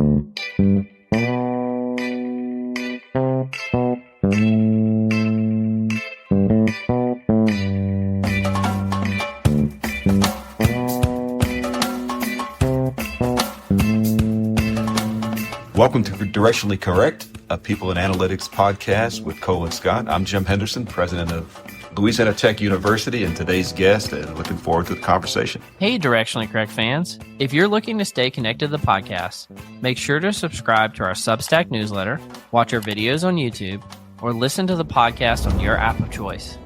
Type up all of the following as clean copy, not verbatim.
Welcome to Directionally Correct, a People in Analytics podcast with Cole and Scott. I'm Jim Henderson, president of Louisiana Tech University, and today's guest, and looking forward to the conversation. Hey, Directionally Correct fans. If you're looking to stay connected to the podcast, make sure to subscribe to our Substack newsletter, watch our videos on YouTube, or listen to the podcast on your app of choice.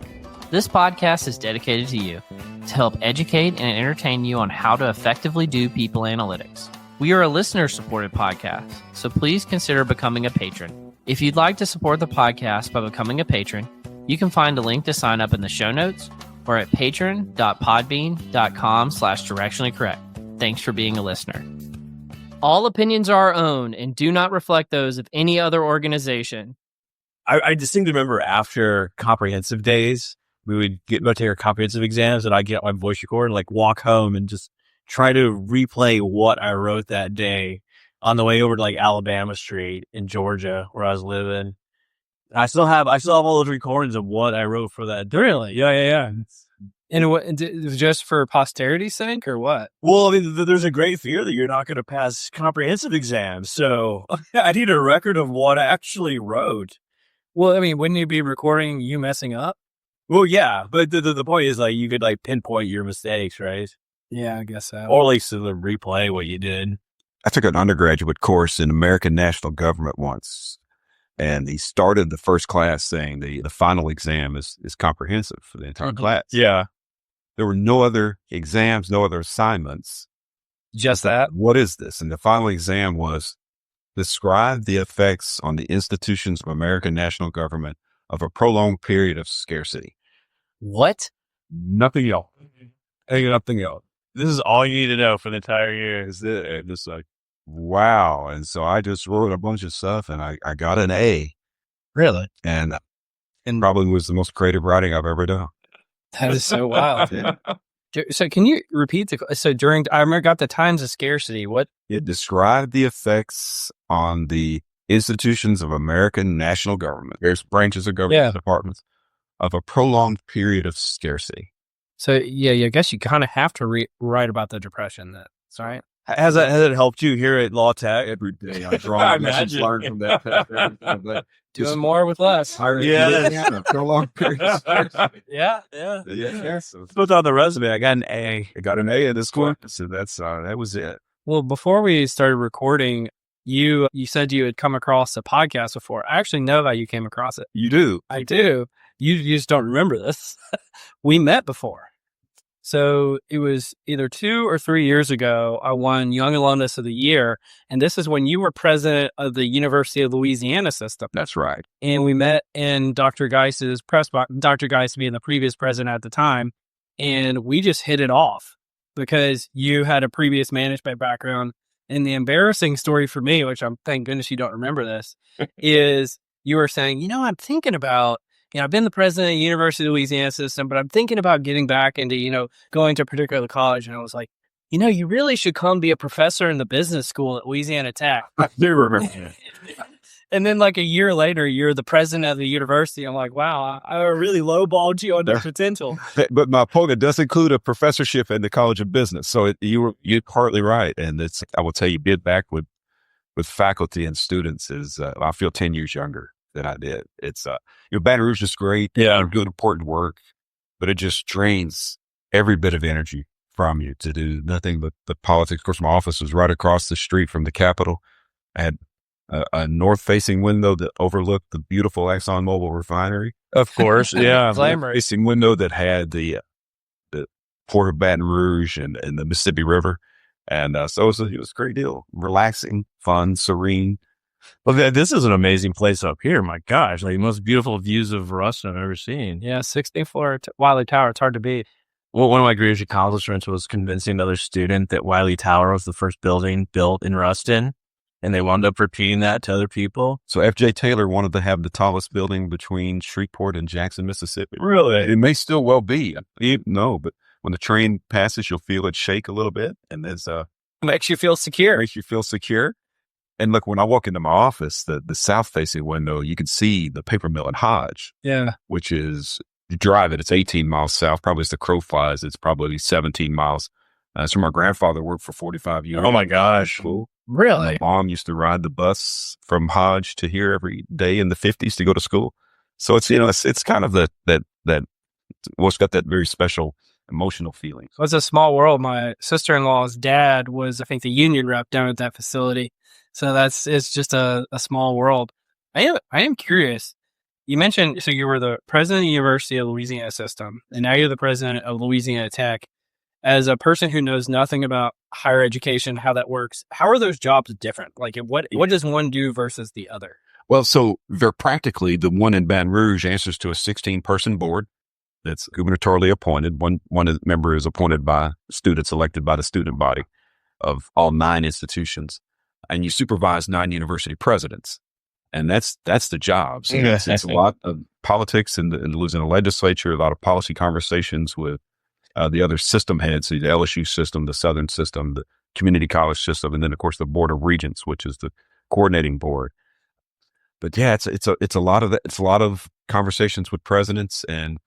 This podcast is dedicated to you to help educate and entertain you on how to effectively do people analytics. We are a listener-supported podcast, so please consider becoming a patron. If you'd like to support the podcast by becoming a patron, you can find a link to sign up in the show notes or at patron.podbean.com/directionallycorrect. Thanks for being a listener. All opinions are our own and do not reflect those of any other organization. I distinctly remember after comprehensive days, we would take our comprehensive exams, and I'd get my voice recorder and like walk home and just try to replay what I wrote that day on the way over to like Alabama Street in Georgia where I was living. I still have all those recordings of what I wrote for that day. Really? Yeah. And it was just for posterity's sake or what? Well, I mean, there's a great fear that you're not going to pass comprehensive exams. So I need a record of what I actually wrote. Well, I mean, wouldn't you be recording you messing up? Well, yeah. But the point is like you could like pinpoint your mistakes, right? Yeah, I guess so. Or at least to replay what you did. I took an undergraduate course in American national government once, and he started the first class saying the final exam is comprehensive for the entire class. Yeah. There were no other exams, no other assignments. Just that? What is this? And the final exam was describe the effects on the institutions of American national government of a prolonged period of scarcity. What? Nothing else. Nothing else. This is all you need to know for the entire year. Is it? And it's like, wow. And so I just wrote a bunch of stuff and I got an A. Really? And probably was the most creative writing I've ever done. That is so wild. Yeah. So can you repeat I remember got the times of scarcity. What? It described the effects on the institutions of American national government, various branches of government departments, of a prolonged period of scarcity. So yeah, I guess you kind of have to write about the Depression. That's right. Has it helped you here at Law Tech? Every day I draw lessons learned from that. Doing more with less. Yeah, prolonged period of scarcity. Yeah. So Put on the resume. I got an A. I got an A in this course, so that was it. Well, before we started recording, you said you had come across a podcast before. I actually know that you came across it. You do. I do. You just don't remember this. We met before. So it was either 2 or 3 years ago, I won Young Alumnus of the Year. And this is when you were president of the University of Louisiana system. That's right. And we met in Dr. Geis's press box, Dr. Geis being the previous president at the time. And we just hit it off because you had a previous management background. And the embarrassing story for me, which thank goodness you don't remember this, is you were saying, I'm thinking about, I've been the president of the University of Louisiana system, but I'm thinking about getting back into, going to a particular college. And I was like, you really should come be a professor in the business school at Louisiana Tech. I do remember. And then like a year later, you're the president of the university. I'm like, wow, I really lowballed you on the potential. But my opponent does include a professorship in the College of Business. So you're partly right. And I will tell you, being back with faculty and students is, I feel 10 years younger than I did. It's, Baton Rouge is great. Yeah. Good, important work, but it just drains every bit of energy from you to do nothing but politics. Of course, my office was right across the street from the Capitol. I had a north-facing window that overlooked the beautiful ExxonMobil refinery. Of course, yeah. Facing window that had the Port of Baton Rouge and the Mississippi River. And so it was a great deal. Relaxing, fun, serene. Well, this is an amazing place up here. My gosh, like the most beautiful views of Ruston I've ever seen. Yeah, 16th floor Wiley Tower. It's hard to beat. Well, one of my greatest accomplishments was convincing another student that Wiley Tower was the first building built in Ruston. And they wound up repeating that to other people. So F.J. Taylor wanted to have the tallest building between Shreveport and Jackson, Mississippi. Really? It may still well be. No, but when the train passes, you'll feel it shake a little bit. And it's makes you feel secure. Makes you feel secure. And look, when I walk into my office, the south facing window, you can see the paper mill in Hodge, which is, you drive it, it's 18 miles south. Probably as the crow flies, it's probably 17 miles. So my grandfather worked for 45 years. Oh my gosh. Cool. Really? My mom used to ride the bus from Hodge to here every day in the 50s to go to school. So it's, it's kind of it's got that very special emotional feeling. So it's a small world. My sister-in-law's dad was, I think, the union rep down at that facility. So it's just a small world. I am curious. You mentioned, so you were the president of the University of Louisiana system, and now you're the president of Louisiana Tech. As a person who knows nothing about higher education, how that works, how are those jobs different? Like, what does one do versus the other? Well, so very practically, the one in Baton Rouge answers to a 16-person board that's gubernatorially appointed. One member is appointed by students, elected by the student body of all 9 institutions, and you supervise 9 university presidents. And that's the job. So it's a lot of politics in the Louisiana legislature, a lot of policy conversations with the other system heads, so the LSU system, the Southern system, the community college system, and then of course the Board of Regents, which is the coordinating board. But yeah, it's a lot of that. It's a lot of conversations with presidents, and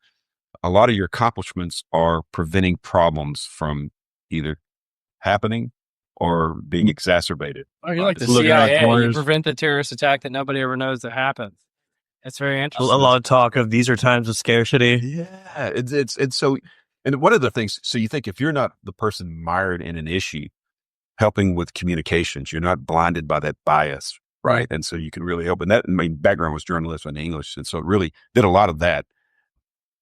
a lot of your accomplishments are preventing problems from either happening or being exacerbated. Oh, you're like the CIA. You prevent the terrorist attack that nobody ever knows that happens. It's very interesting. A lot of talk of these are times of scarcity. Yeah, it's so. And one of the things, so you think if you're not the person mired in an issue, helping with communications, you're not blinded by that bias, right? And so you can really help. And that, I mean, background was journalist and English, and so it really did a lot of that.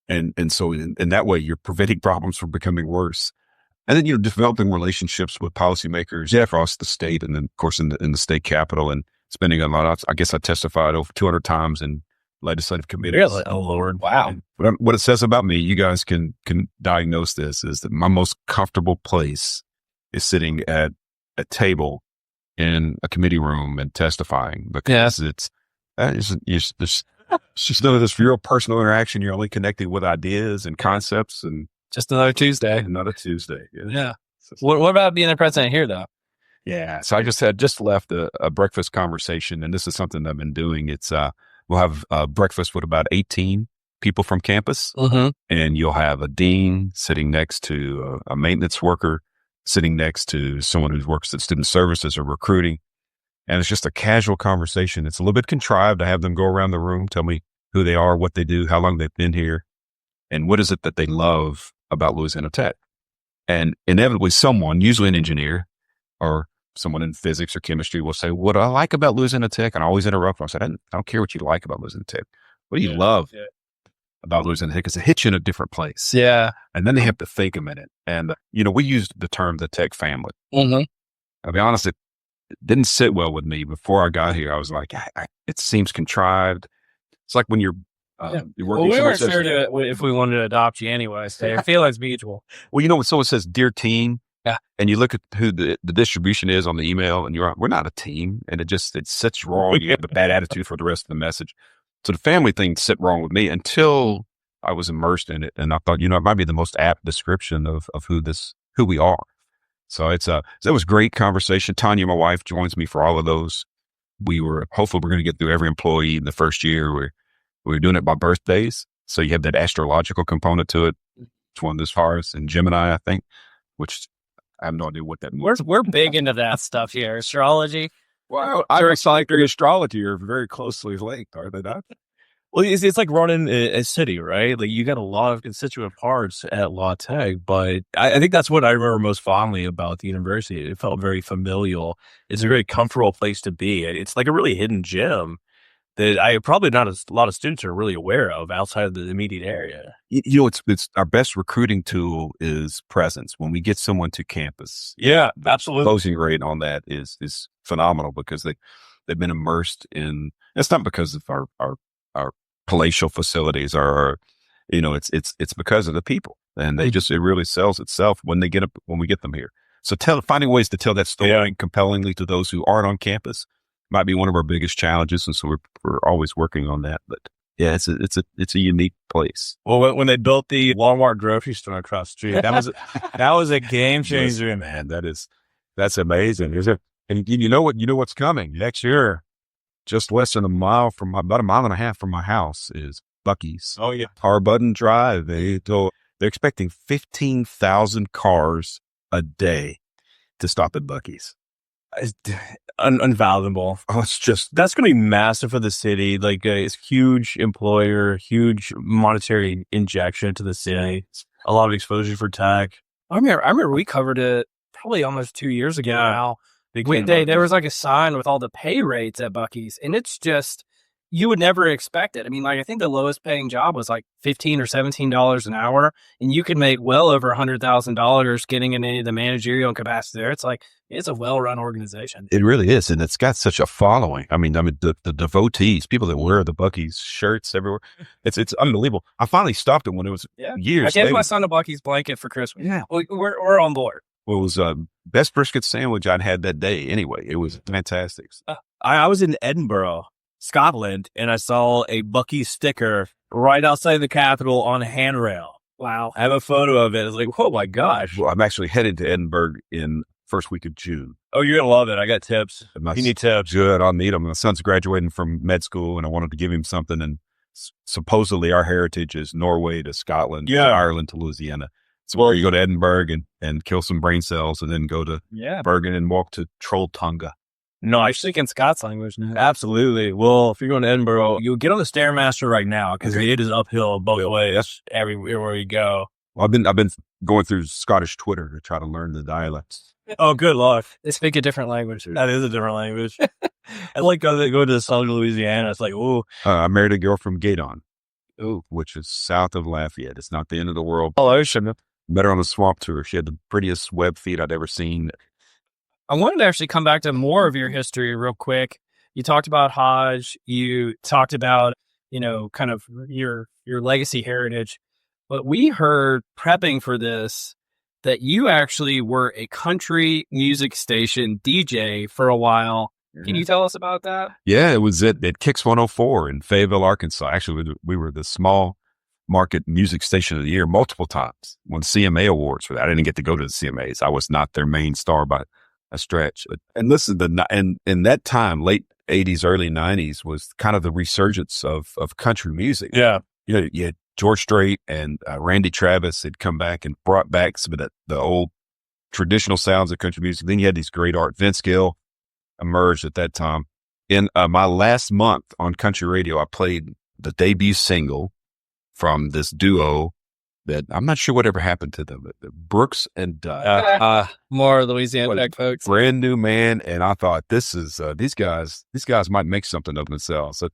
And so in that way, you're preventing problems from becoming worse. And then, developing relationships with policymakers across the state, and then of course in the state capitol, and spending a lot of, I guess I testified over 200 times in legislative committees. Really? Oh Lord. Wow. And what it says about me, you guys can diagnose this, is that my most comfortable place is sitting at a table in a committee room and testifying, because it's just none of this real personal interaction. You're only connecting with ideas and concepts, and just another Tuesday. Another Tuesday. Yeah. What about being the president here, though? Yeah. So I just left a breakfast conversation, and this is something that I've been doing. It's we'll have breakfast with about 18 people from campus, and you'll have a dean sitting next to a maintenance worker, sitting next to someone who works at student services or recruiting. And it's just a casual conversation. It's a little bit contrived. I have them go around the room, tell me who they are, what they do, how long they've been here, and what is it that they love about Louisiana Tech. And inevitably someone, usually an engineer or someone in physics or chemistry, will say, what I like about Louisiana Tech, and I always interrupt them. I said, I don't care what you like about Louisiana Tech. What do you love about Louisiana Tech? Because it hits you in a different place. Yeah. And then they have to think a minute. And, we used the term the tech family. I'll be honest, it didn't sit well with me before I got here. I was like, it seems contrived. It's like when you're working. Well, we weren't sure if we wanted to adopt you anyway. So I feel it's mutual. Well, so it says, dear team. Yeah. And you look at who the distribution is on the email, and we're not a team. And it sits wrong. You have a bad attitude for the rest of the message. So the family thing sit wrong with me until I was immersed in it. And I thought, it might be the most apt description of who we are. So that was great conversation. Tanya, my wife, joins me for all of those. Hopefully we're going to get through every employee in the first year. We're doing it by birthdays. So you have that astrological component to it. It's one this Taurus and Gemini, I think, which I have no idea what that means. We're big into that stuff here. Astrology. Well, Iris-like and astrology are very closely linked, are they not? Well, it's like running a city, right? Like you got a lot of constituent parts at La Tech, but I think that's what I remember most fondly about the university. It felt very familial. It's a very comfortable place to be. It's like a really hidden gem that probably not a lot of students are really aware of outside of the immediate area. It's our best recruiting tool is presence. When we get someone to campus, yeah, absolutely. Closing rate on that is phenomenal, because they've been immersed in. It's not because of our palatial facilities it's because of the people, and it really sells itself when we get them here. So finding ways to tell that story compellingly to those who aren't on campus might be one of our biggest challenges. And so we're always working on that, but yeah, it's a unique place. Well, when they built the Walmart grocery store across the street, that was a game changer. Man, that's amazing. And you know what's coming next year. Just less than about a mile and a half from my house is Buc-ee's. Oh yeah. Harbutton Drive. They're expecting 15,000 cars a day to stop at Buc-ee's. It's unfathomable. Oh, it's just That's going to be massive for the city. Like it's huge employer, huge monetary injection to the city. A lot of exposure for tech. I remember we covered it probably almost 2 years ago now. There was like a sign with all the pay rates at Buc-ee's, and it's just, you would never expect it. I mean, like, I think the lowest paying job was like $15 or $17 an hour, and you could make well over $100,000 getting in any of the managerial capacity there. It's like, it's a well-run organization. It really is, and it's got such a following. I mean, the devotees, people that wear the Buc-ee's shirts everywhere. It's unbelievable. I finally stopped it when it was years. I gave my son a Buc-ee's blanket for Christmas. Yeah, we're on board. well, it was best brisket sandwich I'd had that day. Anyway, it was fantastic. I was in Edinburgh, Scotland, and I saw a Buc-ee's sticker right outside the Capitol on a handrail. Wow. I have a photo of it. It's like, oh my gosh. Well, I'm actually headed to Edinburgh in first week of June. Oh, you're going to love it. I got tips. You need tips. Good. I'll need them. My son's graduating from med school, and I wanted to give him something. And supposedly our heritage is Norway to Scotland, to Ireland to Louisiana. So where you go to Edinburgh and kill some brain cells, and then go to Bergen and walk to Trolltunga. No, I'm speaking Scots language now. Absolutely. Well, if you're going to Edinburgh, you get on the Stairmaster right now because it is uphill both ways everywhere you go. Well, I've been going through Scottish Twitter to try to learn the dialects. Oh, good luck. They speak a different language. That is a different language. I like go to the southern Louisiana. It's like, oh. I married a girl from Gaydon, which is south of Lafayette. It's not the end of the world. Oh, ocean. Met her on a swamp tour. She had the prettiest web feet I'd ever seen. I wanted to actually come back to more of your history real quick. You talked about Hodge. You talked about, kind of your legacy heritage. But we heard prepping for this that you actually were a country music station DJ for a while. Can you tell us about that? Yeah, it was at Kicks 104 in Fayetteville, Arkansas. Actually, we were the small market music station of the year multiple times. Won CMA awards for that. I didn't get to go to the CMAs. I was not their main star by a stretch. And listen, in that time, late 80s, early 90s, was kind of the resurgence of country music. Yeah. You had George Strait and Randy Travis had come back and brought back some of the old traditional sounds of country music. Then you had these great art. Vince Gill emerged at that time. In my last month on country radio, I played the debut single from this duo that I'm not sure whatever happened to them, but Brooks and Dunn. More Louisiana Tech folks. Brand new man. And I thought, this is, these guys might make something of themselves. So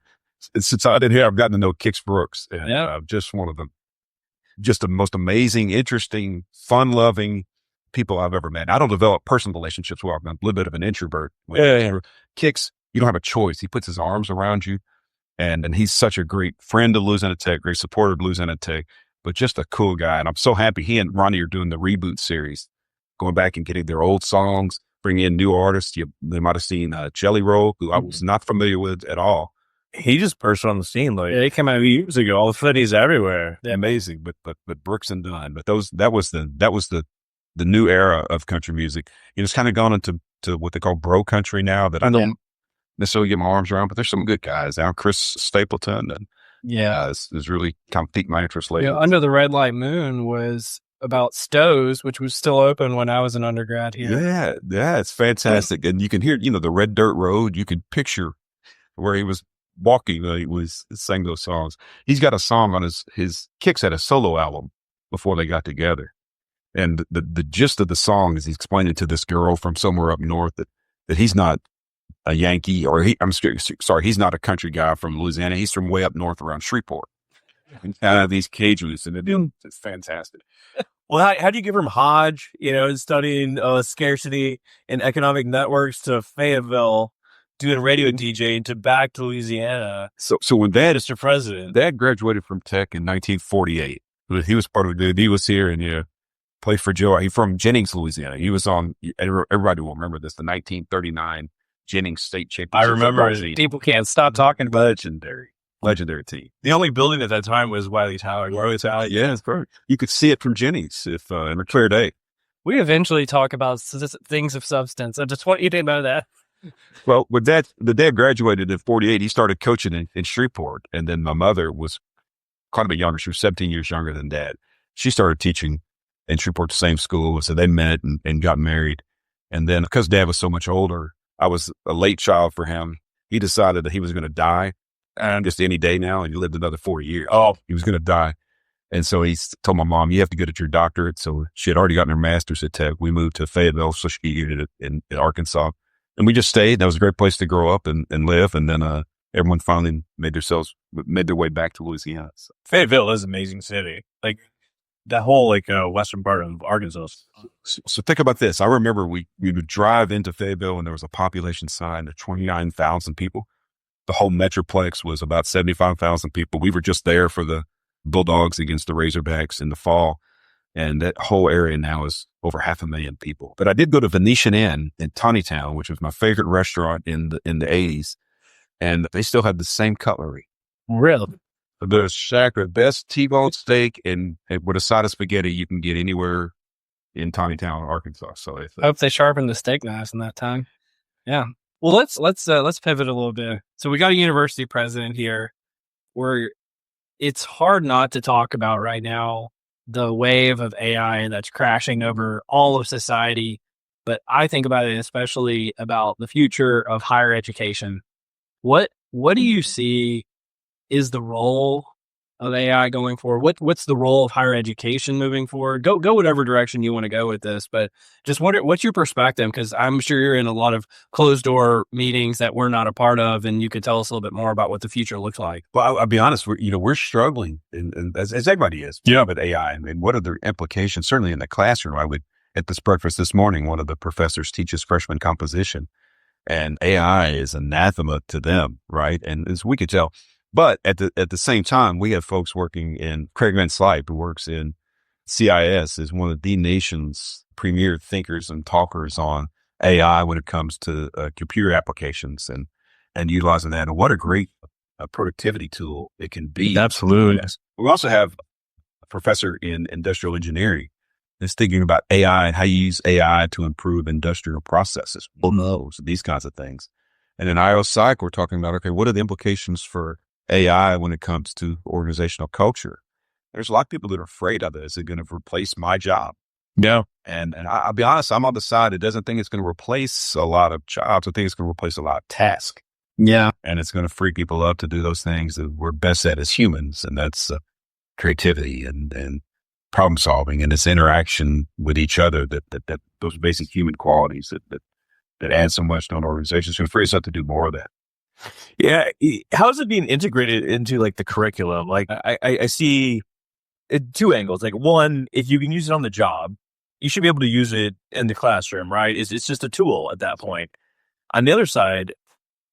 since I've been here, I've gotten to know Kix Brooks. And just one of them, just the most amazing, interesting, fun-loving people I've ever met. I don't develop personal relationships well. I'm a little bit of an introvert. Kix, you don't have a choice. He puts his arms around you. And he's such a great friend of Louisiana Tech, great supporter of Louisiana Tech, but just a cool guy. And I'm so happy he and Ronnie are doing the reboot series, going back and getting their old songs, bringing in new artists. They might have seen Jelly Roll, who I was not familiar with at all. He just burst on the scene. Like, he came out years ago. All of a sudden, he's everywhere. Yeah, amazing. But Brooks and Dunn. But that was the new era of country music. It's kind of gone into what they call bro country now, that I don't necessarily get my arms around, but there's some good guys now. Chris Stapleton and has really kind of piqued my interest lately. Under the Red Light Moon was about Stowe's, which was still open when I was an undergrad here. Yeah, it's fantastic. And you can hear, the red dirt road. You can picture where he was walking. He sang those songs. He's got a song on his Kix had a solo album before they got together. And the gist of the song is he's explaining to this girl from somewhere up north that he's not a Yankee, or he's not a country guy from Louisiana. He's from way up north around Shreveport. And these Cajuns, and it's fantastic. Well, how do you give from Hodge, studying scarcity and economic networks, to Fayetteville, doing radio DJing, to back to Louisiana? So when Mr. President, Dad graduated from Tech in 1948. He was part of it. He was here and played for Joe. He's from Jennings, Louisiana. He was on. Everybody will remember this. The 1939 Jennings State Championship. I remember. People can't stop talking about it. Legendary team. The only building at that time was Wiley Tower. Yeah, it's perfect. You could see it from Jennings in a clear day. We eventually talk about things of substance. I just want you to know that. Well, with that, the dad graduated in 48. He started coaching in Shreveport. And then my mother was quite a bit younger. She was 17 years younger than dad. She started teaching in Shreveport, the same school. So they met and got married. And then because dad was so much older, I was a late child for him. He decided that he was going to die just any day now. And he lived another 40 years. Oh, he was going to die. And so he told my mom, you have to get at your doctorate. So she had already gotten her master's at Tech. We moved to Fayetteville, so she could get it in Arkansas. And we just stayed. That was a great place to grow up and live. And then everyone finally made their way back to Louisiana. So. Fayetteville is an amazing city. Like that whole western part of Arkansas. So think about this. I remember we would drive into Fayetteville and there was a population sign of 29,000 people. The whole Metroplex was about 75,000 people. We were just there for the Bulldogs against the Razorbacks in the fall. And that whole area now is over 500,000 people. But I did go to Venetian Inn in Tawnytown, which was my favorite restaurant in the 80s. And they still have the same cutlery. Really? The shack, the best T-bone steak and with a side of spaghetti you can get anywhere in Tawnytown, Arkansas. So I hope they sharpened the steak knives in that time. Yeah. Well, let's pivot a little bit. So we got a university president here where it's hard not to talk about right now the wave of AI that's crashing over all of society. But I think about it especially about the future of higher education. What do you see is the role of AI going forward? What's the role of higher education moving forward? Go whatever direction you want to go with this, but just what's your perspective? Because I'm sure you're in a lot of closed door meetings that we're not a part of, and you could tell us a little bit more about what the future looks like. Well, I'll be honest, we're struggling, and as everybody is, with AI. I mean, what are the implications? Certainly in the classroom, at this breakfast this morning, one of the professors teaches freshman composition, and AI is anathema to them, right? And as we could tell. But at the same time, we have folks working in Craig Van Slype, who works in CIS, is one of the nation's premier thinkers and talkers on AI when it comes to computer applications and utilizing that. And what a great productivity tool it can be. Absolutely. Yes. We also have a professor in industrial engineering that's thinking about AI and how you use AI to improve industrial processes, these kinds of things. And in IO Psych, we're talking about, okay, what are the implications for AI when it comes to organizational culture? There's a lot of people that are afraid of it. Is it going to replace my job? Yeah. And I'll be honest, I'm on the side that doesn't think it's going to replace a lot of jobs. I think it's going to replace a lot of tasks. Yeah. And it's going to free people up to do those things that we're best at as humans. And that's creativity and problem solving and this interaction with each other, that those basic human qualities that add so much to an organization. It's going to free us up to do more of that. Yeah. How is it being integrated into like the curriculum? Like I see two angles. Like one, if you can use it on the job, you should be able to use it in the classroom, right? It's just a tool at that point. On the other side,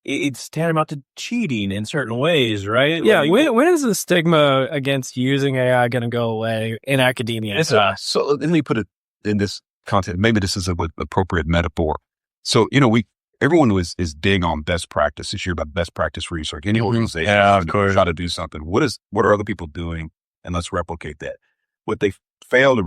it's tantamount to cheating in certain ways, right? Yeah. Like, when is the stigma against using AI going to go away in academia? So let me put it in this context. Maybe this is an appropriate metaphor. So, everyone is big on best practice. This year about best practice research. Any organization of course, try to do something. What are other people doing? And let's replicate that. What they fail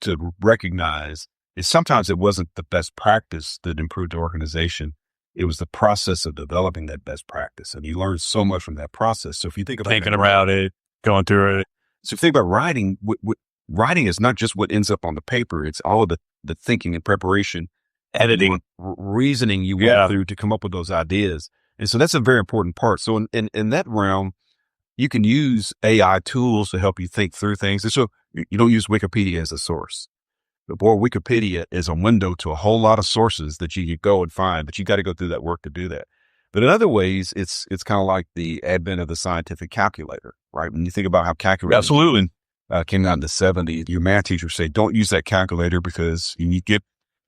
to recognize is sometimes it wasn't the best practice that improved the organization. It was the process of developing that best practice. And you learn so much from that process. So if you think about thinking about it, going through it. So if you think about writing, writing is not just what ends up on the paper. It's all of the thinking and preparation, editing, reasoning you went through to come up with those ideas. And so that's a very important part. So in that realm, you can use AI tools to help you think through things. And so you don't use Wikipedia as a source. But boy, Wikipedia is a window to a whole lot of sources that you could go and find, but you got to go through that work to do that. But in other ways, it's kind of like the advent of the scientific calculator, right? When you think about how calculators came out in the 70s, your math teacher would say, don't use that calculator because you get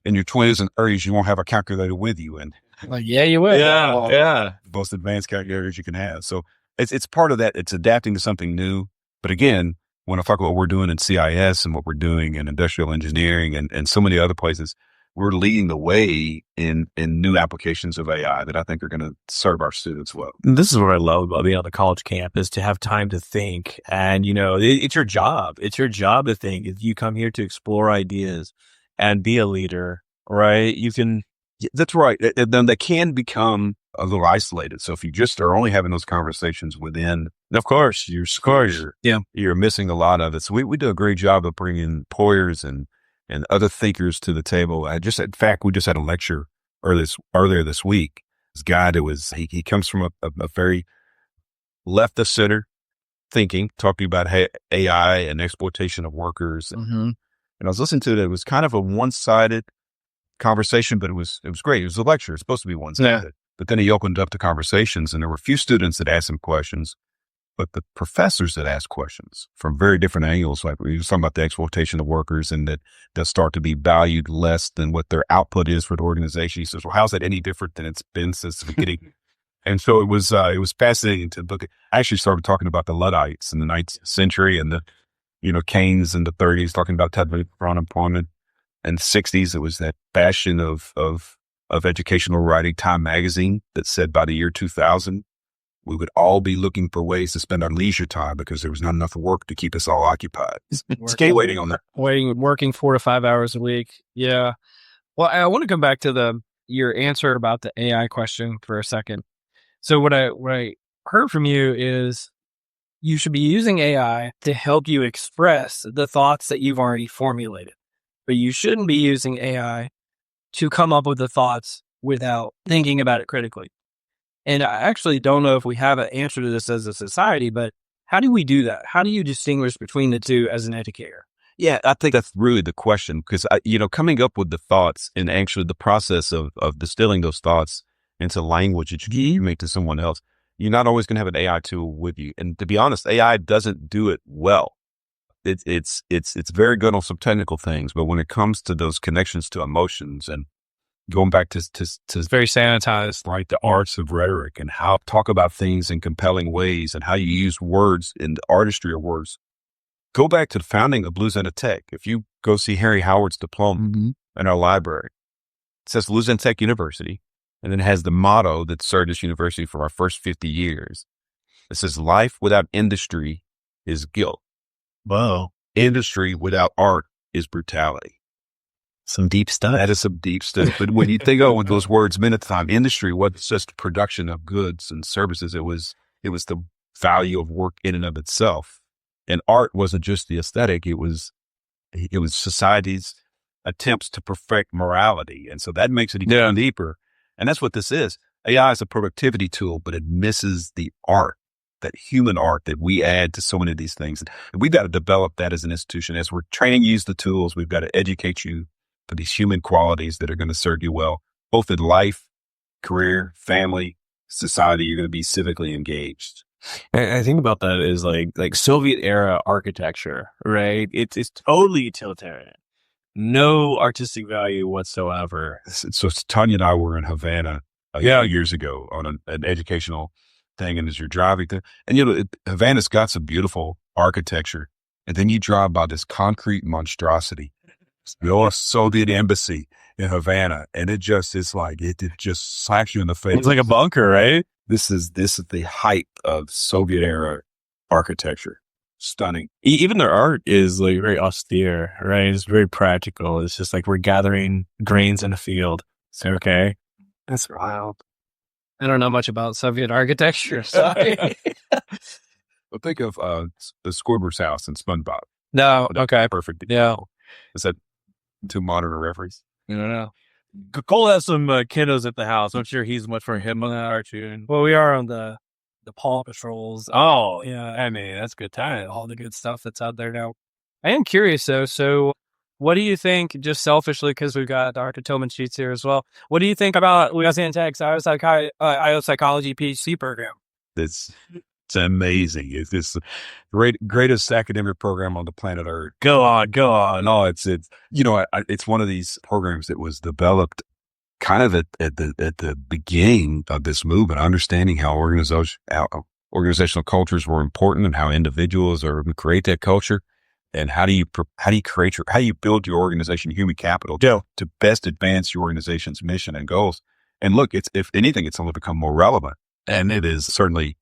in your 20s and 30s, you won't have a calculator with you. And like, yeah, you will. Yeah. The most advanced calculators you can have. So it's part of that. It's adapting to something new. But again, when I talk about what we're doing in CIS and what we're doing in industrial engineering and so many other places, we're leading the way in new applications of AI that I think are going to serve our students well. This is what I love about being on the college campus, to have time to think. And, it's your job. It's your job to think. You come here to explore ideas and be a leader, right? You can, Yeah, that's right. And then they can become a little isolated. So if you just are only having those conversations within of course, your school, yeah. you're missing a lot of it. So we do a great job of bringing employers and other thinkers to the table. In fact, we just had a lecture earlier this week. This guy that he comes from a very left of center thinking, talking about AI and exploitation of workers. And I was listening to it. It was kind of a one-sided conversation, but it was great. It was a lecture. It's supposed to be one-sided. Yeah. But then he opened up the conversations, and there were a few students that asked him questions, but the professors that asked questions from very different angles. Like we were talking about the exploitation of workers and that they'll start to be valued less than what their output is for the organization. He says, well, how's that any different than it's been since the beginning? And so it was fascinating to look at. I actually started talking about the Luddites in the 19th century and the, Keynes in the 30s, talking about technical unemployment. In the 60s, it was that bastion of educational writing, Time magazine, that said by the year 2000, we would all be looking for ways to spend our leisure time because there was not enough work to keep us all occupied. Waiting on that. Working 4 to 5 hours a week. Yeah. Well, I want to come back to your answer about the AI question for a second. So what I heard from you is you should be using AI to help you express the thoughts that you've already formulated, but you shouldn't be using AI to come up with the thoughts without thinking about it critically. And I actually don't know if we have an answer to this as a society, but how do we do that? How do you distinguish between the two as an educator? Yeah, I think that's really the question because, coming up with the thoughts and actually the process of distilling those thoughts into language that you make to someone else, you're not always going to have an AI tool with you. And to be honest, AI doesn't do it well. It's very good on some technical things, but when it comes to those connections to emotions and going back to It's very sanitized, right, the arts of rhetoric and how talk about things in compelling ways and how you use words and the artistry of words. Go back to the founding of Louisiana Tech. If you go see Harry Howard's diploma in our library, it says Louisiana Tech University, and then it has the motto that served this university for our first 50 years. It says, life without industry is guilt. Whoa. Industry without art is brutality. Some deep stuff. That is some deep stuff. But when you think of what those words meant at the time, industry wasn't just production of goods and services. It was the value of work in and of itself. And art wasn't just the aesthetic. It was society's attempts to perfect morality. And so that makes it even deeper. And that's what this is. AI is a productivity tool, but it misses the art, that human art that we add to so many of these things. And we've got to develop that as an institution. As we're training you to use the tools, we've got to educate you for these human qualities that are going to serve you well, both in life, career, family, society. You're going to be civically engaged. And I think about that is like Soviet era architecture, right? It's totally utilitarian. No artistic value whatsoever. So Tanya and I were in Havana years ago on an educational thing. And as you're driving there, and Havana's got some beautiful architecture. And then you drive by this concrete monstrosity, the Soviet embassy in Havana. And it just is like, it just slaps you in the face. It's like a bunker, right? This is the height of Soviet era architecture. Stunning. Even their art is like very austere, right? It's very practical. It's just like we're gathering grains in a field. So, okay. That's wild. I don't know much about Soviet architecture. Sorry. Well, think of the Squibber's house in SpongeBob. No. Okay. Perfect. Yeah. Is that too modern a reference? I don't know. Cole has some kiddos at the house. I'm sure he's much for him on that cartoon. Well, we are on the Paw Patrols. Oh, yeah. I mean, that's good time. All the good stuff that's out there now. I am curious, though. So what do you think, just selfishly, because we've got Dr. Tillman Sheets here as well, what do you think about Louisiana Tech's IO Psychology PhD program? It's amazing. It's the greatest academic program on the planet Earth. Go on. No, it's one of these programs that was developed kind of at the beginning of this movement, understanding how organizational cultures were important and how individuals are going to create that culture, and how do you build your organization human capital to best advance your organization's mission and goals. And look, if anything, it's only become more relevant, and it is certainly.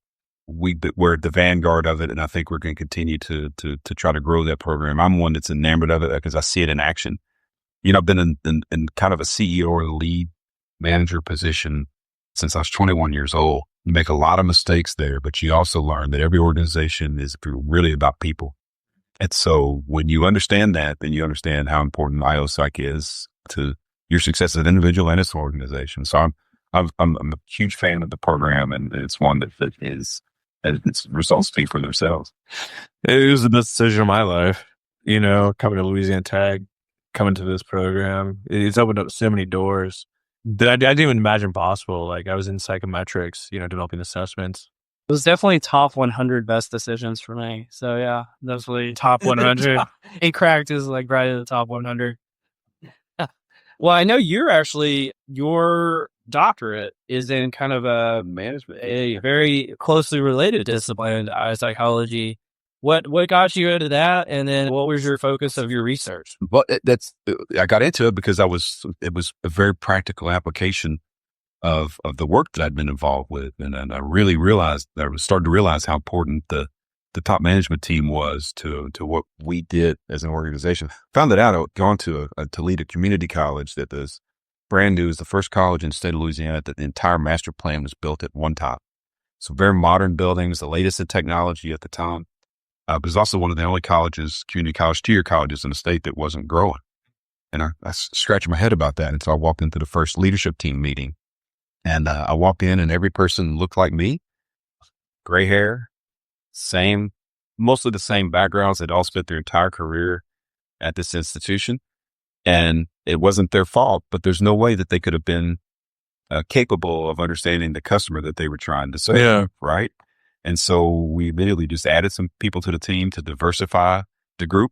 We're at the vanguard of it, and I think we're going to continue to try to grow that program. I'm one that's enamored of it because I see it in action. I've been in kind of a CEO or lead manager position since I was 21 years old. You make a lot of mistakes there, but you also learn that every organization is really about people. And so when you understand that, then you understand how important IOPsych is to your success as an individual and as an organization. So I'm a huge fan of the program, and it's one that is, and its results speak for themselves. It was the best decision of my life, coming to Louisiana Tech, coming to this program. It's opened up so many doors that I didn't even imagine possible. Like I was in psychometrics, developing assessments. It was definitely top 100 best decisions for me. So yeah, definitely top 100. It cracked is like right at the top 100. Well, I know your doctorate is in kind of a very closely related discipline, psychology. What got you into that? And then what was your focus of your research? But I got into it because it was a very practical application of the work that I'd been involved with. And I really started to realize how important the top management team was to what we did as an organization. Found that out. I'd gone to a Toledo community college that is brand new. It's the first college in the state of Louisiana that the entire master plan was built at one time. So very modern buildings, the latest in technology at the time. It was also one of the only community college, 2-year colleges in the state that wasn't growing. And I scratched my head about that. And so I walked into the first leadership team meeting, and I walked in and every person looked like me, gray hair, mostly the same backgrounds. They'd all spent their entire career at this institution, and it wasn't their fault, but there's no way that they could have been capable of understanding the customer that they were trying to serve. Yeah. Right. And so we immediately just added some people to the team to diversify the group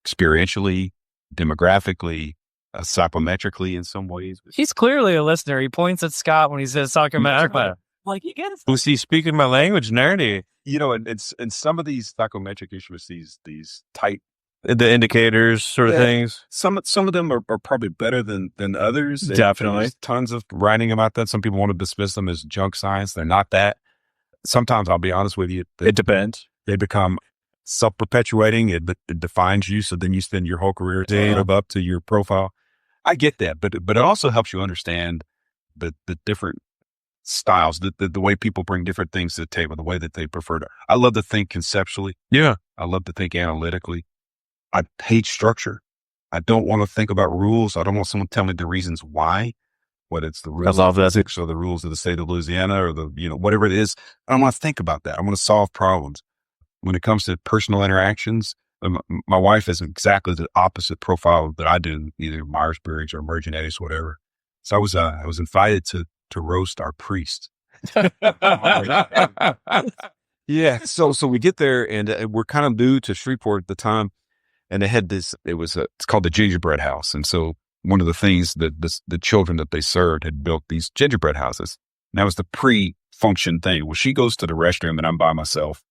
experientially, demographically, psychometrically in some ways. He's clearly a listener. He points at Scott when he says psychometric. Like, you get it. Was he speaking my language, nerdy? And some of these psychometric issues, these tight, The indicators sort of things. some of them are probably better than others. Definitely. There's tons of writing about that. Some people want to dismiss them as junk science. They're not that. Sometimes, I'll be honest with you, It depends. they become self-perpetuating. It defines you. So then you spend your whole career to live up to your profile. I get that, but it also helps you understand the different styles, the way people bring different things to the table, the way that they prefer to. I love to think conceptually. Yeah. I love to think analytically. I hate structure. I don't want to think about rules. I don't want someone to tell me the reasons why, whether it's the rules love that. or the rules of the state of Louisiana or whatever it is. I don't want to think about that. I want to solve problems. When it comes to personal interactions, my wife is exactly the opposite profile that I do, either Myers-Briggs or emergent ethics, whatever. So I was invited to roast our priest. Yeah. So we get there, and we're kind of new to Shreveport at the time, and they had this. It's called the gingerbread house, and so one of the things that the children that they served had built these gingerbread houses. And that was the pre-function thing. Well, she goes to the restroom, and I'm by myself,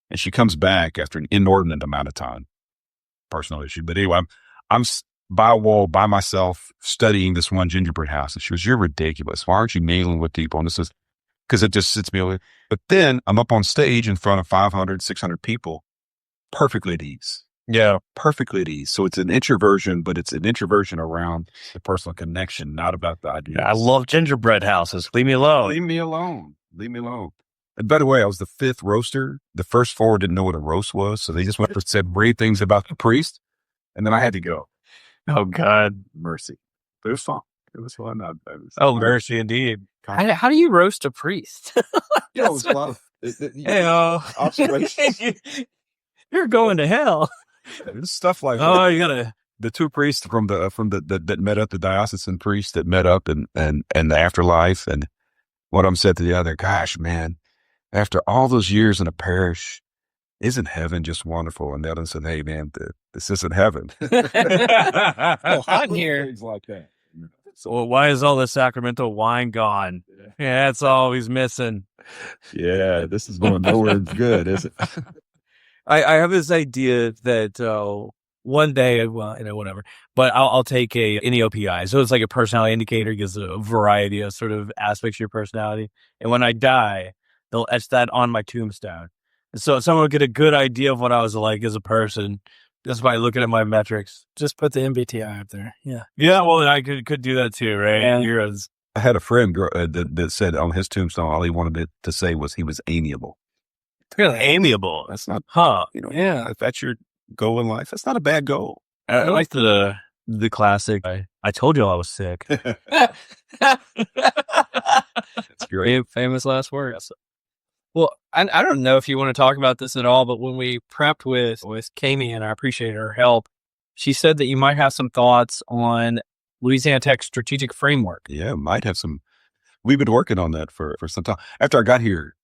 and she comes back after an inordinate amount of time. Personal issue, but anyway, I'm by a wall by myself studying this one gingerbread house, and she goes, "You're ridiculous. Why aren't you mingling with people?" And this is because it just sits me over. But then I'm up on stage in front of 500, 600 people, perfectly at ease. Yeah. Perfectly at ease. So it's an introversion, but it's an introversion around the personal connection, not about the idea. I love gingerbread houses. Leave me alone. Leave me alone. Leave me alone. And by the way, I was the 5th roaster. The first 4 didn't know what a roast was, so they just went and said great things about the priest, and then I had to go. Oh, God. Mercy. But it was fun. It was fun. Mercy indeed. How do you roast a priest? Yeah, it was a lot of Hey, You're going to hell. There's stuff like you gotta. the 2 priests from that met up, the diocesan priests that met up and the afterlife, and one of them said to the other, "Gosh, man, after all those years in a parish, isn't heaven just wonderful?" And the other said, "Hey, man, this isn't heaven." Well, I'm here. Things like that. So why is all the Sacramento wine gone? Yeah, that's all he's missing. Yeah, this is going nowhere good, is it? I have this idea that one day, whatever, but I'll take a NEOPI. So it's like a personality indicator, gives a variety of sort of aspects of your personality. And when I die, they'll etch that on my tombstone. And so someone will get a good idea of what I was like as a person just by looking at my metrics. Just put the MBTI up there. Yeah. Yeah, well, I could do that too, right? Yeah. Heroes. I had a friend that said on his tombstone, all he wanted it to say was he was amiable. Really amiable. That's not, Huh? Yeah. if that's your goal in life, that's not a bad goal. I like the classic. I told you I was sick. That's great. Famous last words. Well, I don't know if you want to talk about this at all, but when we prepped with Kami, and I appreciate her help, she said that you might have some thoughts on Louisiana Tech strategic framework. Yeah, might have some. We've been working on that for some time. After I got here,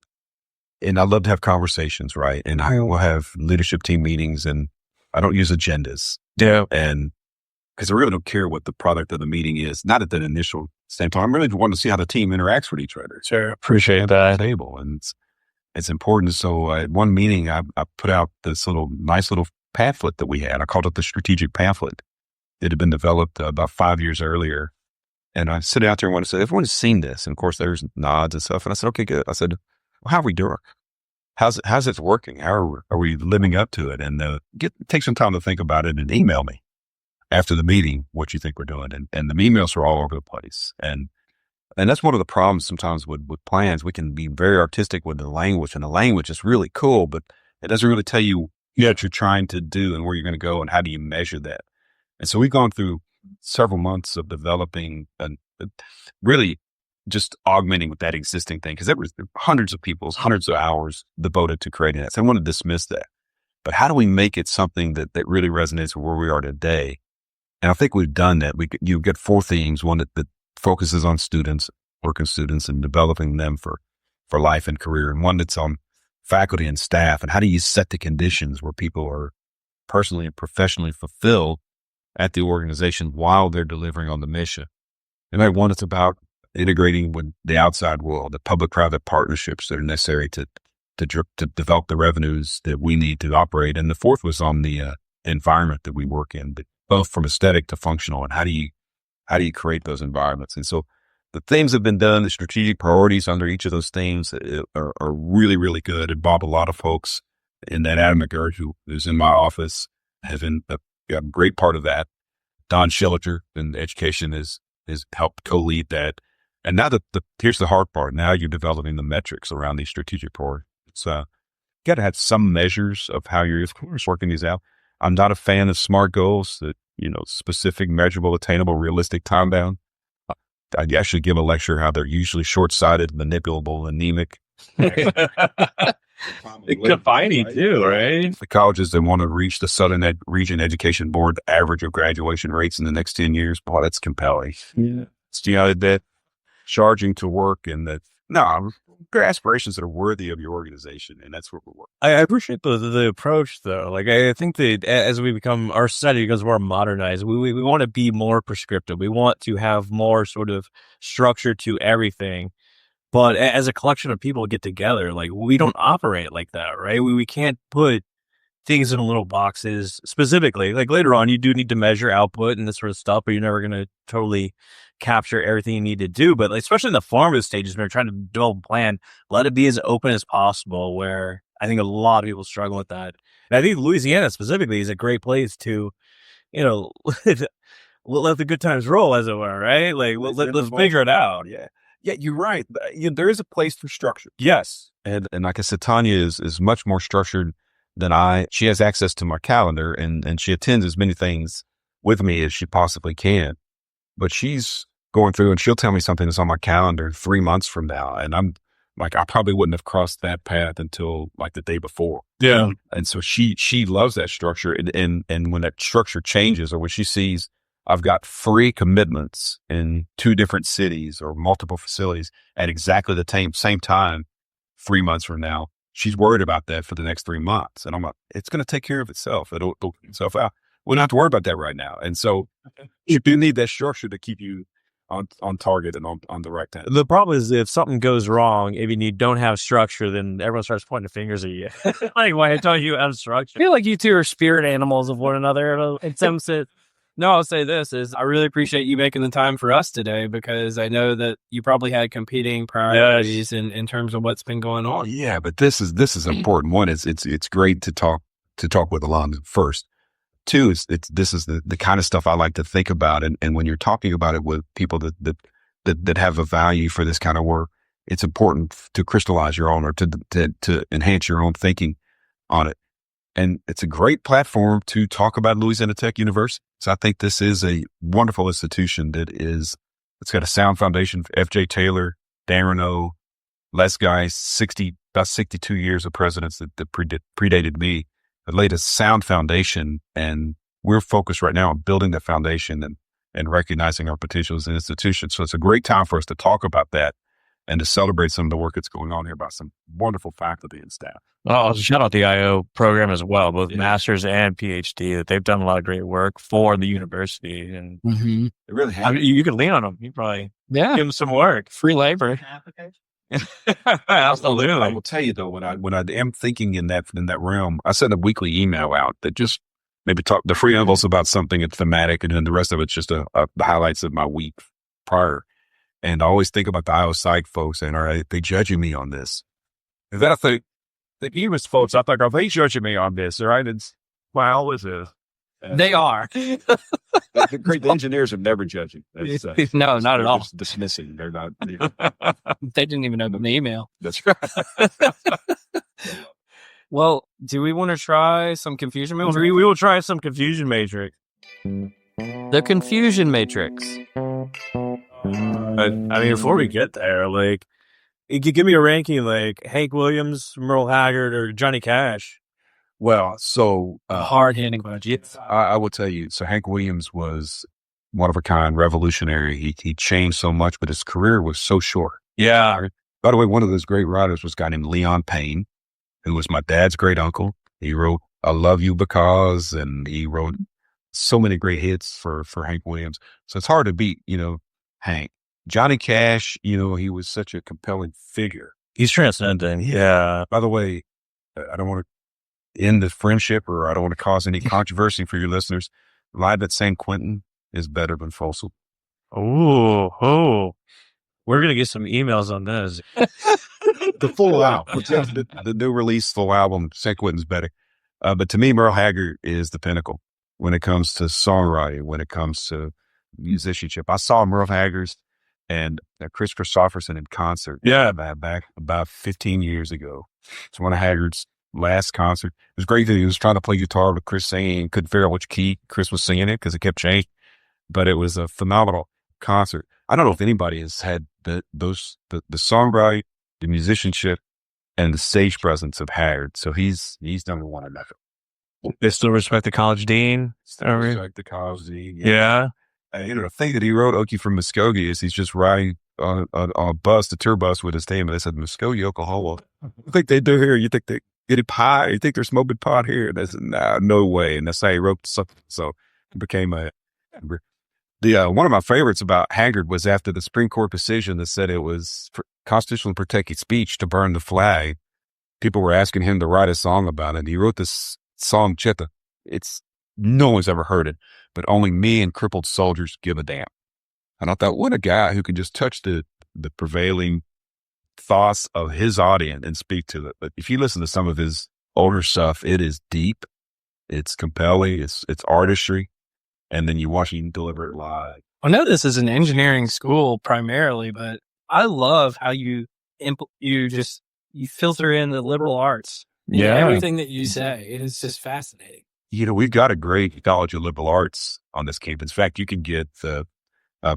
and I love to have conversations, right? And I will have leadership team meetings, and I don't use agendas. Yeah. And because I really don't care what the product of the meeting is, not at that initial same time. I'm really wanting to see how the team interacts with each other. Sure. Appreciate that. Table, and it's important. So at one meeting, I put out this nice little pamphlet that we had. I called it the strategic pamphlet. It had been developed about 5 years earlier. And I sit out there and want to say, everyone has seen this. And of course, there's nods and stuff. And I said, okay, good. I said, well, how are we doing? How's it working? How are we living up to it? And take some time to think about it and email me after the meeting what you think we're doing. And the emails are all over the place. And that's one of the problems sometimes with plans. We can be very artistic with the language, and the language is really cool, but it doesn't really tell you what you're trying to do and where you're going to go and how do you measure that. And so we've gone through several months of developing and really just augmenting with that existing thing, because there was hundreds of hundreds of hours devoted to creating that. So I want to dismiss that. But how do we make it something that really resonates with where we are today? And I think we've done that. You get 4 themes, one that focuses on students, working students, and developing them for life and career, and one that's on faculty and staff, and how do you set the conditions where people are personally and professionally fulfilled at the organization while they're delivering on the mission. And one that's about integrating with the outside world, the public-private partnerships that are necessary to develop the revenues that we need to operate. And the 4th was on the environment that we work in, but both from aesthetic to functional, and how do you create those environments? And so the themes have been done. The strategic priorities under each of those themes are really, really good. And Bob, a lot of folks in that Adam McGurk, who is in my office, have been a great part of that. Don Schillinger in education has helped co-lead that. And now here's the hard part. Now you're developing the metrics around these strategic priorities. You got to have some measures of how you're working these out. I'm not a fan of SMART goals that, specific, measurable, attainable, realistic, time bound. I actually give a lecture how they're usually short-sighted, manipulable, anemic. Defining too, right? The colleges that want to reach the Southern Region Education Board average of graduation rates in the next 10 years, boy, that's compelling. Yeah. That charging to work, and there are aspirations that are worthy of your organization, and that's what we're working. I appreciate the approach, though. Like, I think that as our study becomes more modernized, we want to be more prescriptive. We want to have more sort of structure to everything. But as a collection of people get together, like, we don't operate like that, right? We can't put things in little boxes specifically. Like, later on, you do need to measure output and this sort of stuff, but you're never going to totally capture everything you need to do. But especially in the formative stages, when you're trying to develop a plan, let it be as open as possible, where I think a lot of people struggle with that. And I think Louisiana specifically is a great place to, let the good times roll, as it were, right? Like, let's figure it out. Yeah. Yeah, you're right. There is a place for structure. Yes. And like I said, Tanya is much more structured than I. She has access to my calendar, and she attends as many things with me as she possibly can. But she's going through, and she'll tell me something that's on my calendar 3 months from now. And I'm like, I probably wouldn't have crossed that path until like the day before. Yeah. And so she loves that structure. And when that structure changes, or when she sees I've got 3 commitments in 2 different cities or multiple facilities at exactly the same time 3 months from now, she's worried about that for the next 3 months. And I'm like, it's going to take care of itself. It'll work itself out. We don't have to worry about that right now. And so you do need that structure to keep you on target and on the right path. The problem is, if something goes wrong, if you don't have structure, then everyone starts pointing fingers at you. Like, why I told you have structure? I feel like you two are spirit animals of one another. In some sense. No, I'll say this is I really appreciate you making the time for us today, because I know that you probably had competing priorities in terms of what's been going on. Yeah, but this is important. One, it's great to talk with alum first, two, this is the kind of stuff I like to think about. And when you're talking about it with people that have a value for this kind of work, it's important to crystallize your own or to enhance your own thinking on it. And it's a great platform to talk about Louisiana Tech University. So I think this is a wonderful institution it's got a sound foundation for F.J. Taylor, Dan Renault, Les Guy, about 62 years of presidents that predated me, that laid a sound foundation. And we're focused right now on building that foundation and recognizing our potential as an institution. So it's a great time for us to talk about that and to celebrate some of the work that's going on here by some wonderful faculty and staff. Well, shout out the IO program as well, both master's and PhD, that they've done a lot of great work for the university. And They really have. I mean, you could lean on them. You probably Yeah. give them some work. Free labor. Absolutely. I will tell you though, when I am thinking in that realm, I send a weekly email out that just maybe talk the free envelopes about something it's thematic, and then the rest of it's just the highlights of my week prior. And I always think about the IO Psych folks and are they judging me on this? And then I think the EMIS folks, I think, are they judging me on this? Right? Well, is it? They are. The great engineers are never judging. No, not at all. Just dismissing. They're not. They didn't even open the email. That's right. Well, do we want to try some confusion matrix? We will try some confusion matrix. The confusion matrix. I mean, before we get there, like, you could give me a ranking, like Hank Williams, Merle Haggard, or Johnny Cash. Well, so Hard-hitting question. I will tell you. So Hank Williams was one of a kind, revolutionary. He changed so much, but his career was so short. Yeah. By the way, one of those great writers was a guy named Leon Payne, who was my dad's great uncle. He wrote "I Love You Because," and he wrote so many great hits for Hank Williams. So it's hard to beat, Hank. Johnny Cash, he was such a compelling figure. He's transcendent. Yeah. By the way, I don't want to end the friendship, or I don't want to cause any controversy for your listeners. Live at San Quentin is better than Folsom. Oh. We're going to get some emails on this. The full album, the new release full album, San Quentin's better. But to me, Merle Haggard is the pinnacle when it comes to songwriting, when it comes to musicianship. I saw Merle Haggard's and Chris Christopherson in concert. Yeah. Back about 15 years ago. It's one of Haggard's last concert. It was great that he was trying to play guitar with Chris singing. Couldn't figure out which key Chris was singing it because it kept changing. But it was a phenomenal concert. I don't know if anybody has had the songwriting, the musicianship, and the stage presence of Haggard. So he's number one in that. They still respect the college dean. Respect the college dean. Yeah. The thing that he wrote, Okie from Muskogee, is he's just riding on a bus, the tour bus with his name, and they said, Muskogee, Oklahoma. You think they do here? You think they get it pie? You think they're smoking pot here? And they said, nah, no way. And that's how he wrote something. So it became one of my favorites about Haggard was after the Supreme Court decision that said it was constitutionally protected speech to burn the flag. People were asking him to write a song about it. He wrote this song, Cheta. No one's ever heard it, but only me and crippled soldiers give a damn. And I thought, what a guy who can just touch the prevailing thoughts of his audience and speak to it. But if you listen to some of his older stuff, it is deep, it's compelling, it's artistry, and then you watch him deliver it live. I know this is an engineering school primarily, but I love how you filter in the liberal arts. Yeah. Everything that you say, it is just fascinating. We've got a great College of Liberal Arts on this campus. In fact, you can get the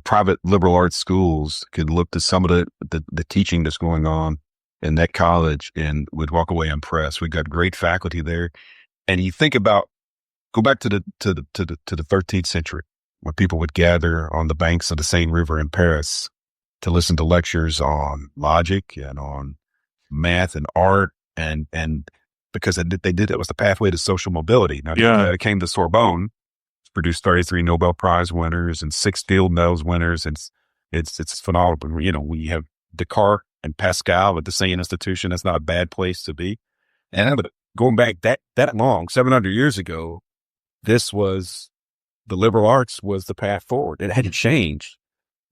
private liberal arts schools could look to some of the teaching that's going on in that college and would walk away impressed. We've got great faculty there. And you think about, go back to the 13th century when people would gather on the banks of the Seine River in Paris to listen to lectures on logic and on math and art and because they did it was the pathway to social mobility. Now, it came to Sorbonne, produced 33 Nobel Prize winners and 6 field medals winners. It's phenomenal. We have Descartes and Pascal at the same institution. That's not a bad place to be. But going back that long, 700 years ago, this was the liberal arts was the path forward. It hadn't changed,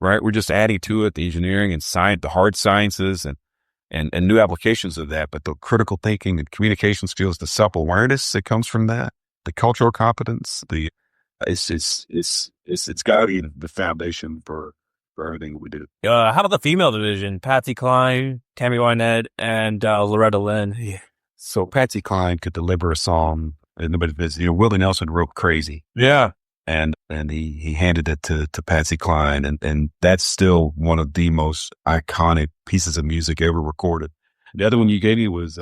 right? We're just adding to it the engineering and science, the hard sciences and new applications of that. But the critical thinking and communication skills, the self-awareness that comes from that the cultural competence, it's got to be the foundation for everything we do. How about the female division? Patsy Cline, Tammy Wynette, and Loretta Lynn. Yeah. So Patsy Cline could deliver a song, and nobody, Willie Nelson wrote "Crazy." Yeah. And he handed it to Patsy Cline, and that's still one of the most iconic pieces of music ever recorded. The other one you gave me was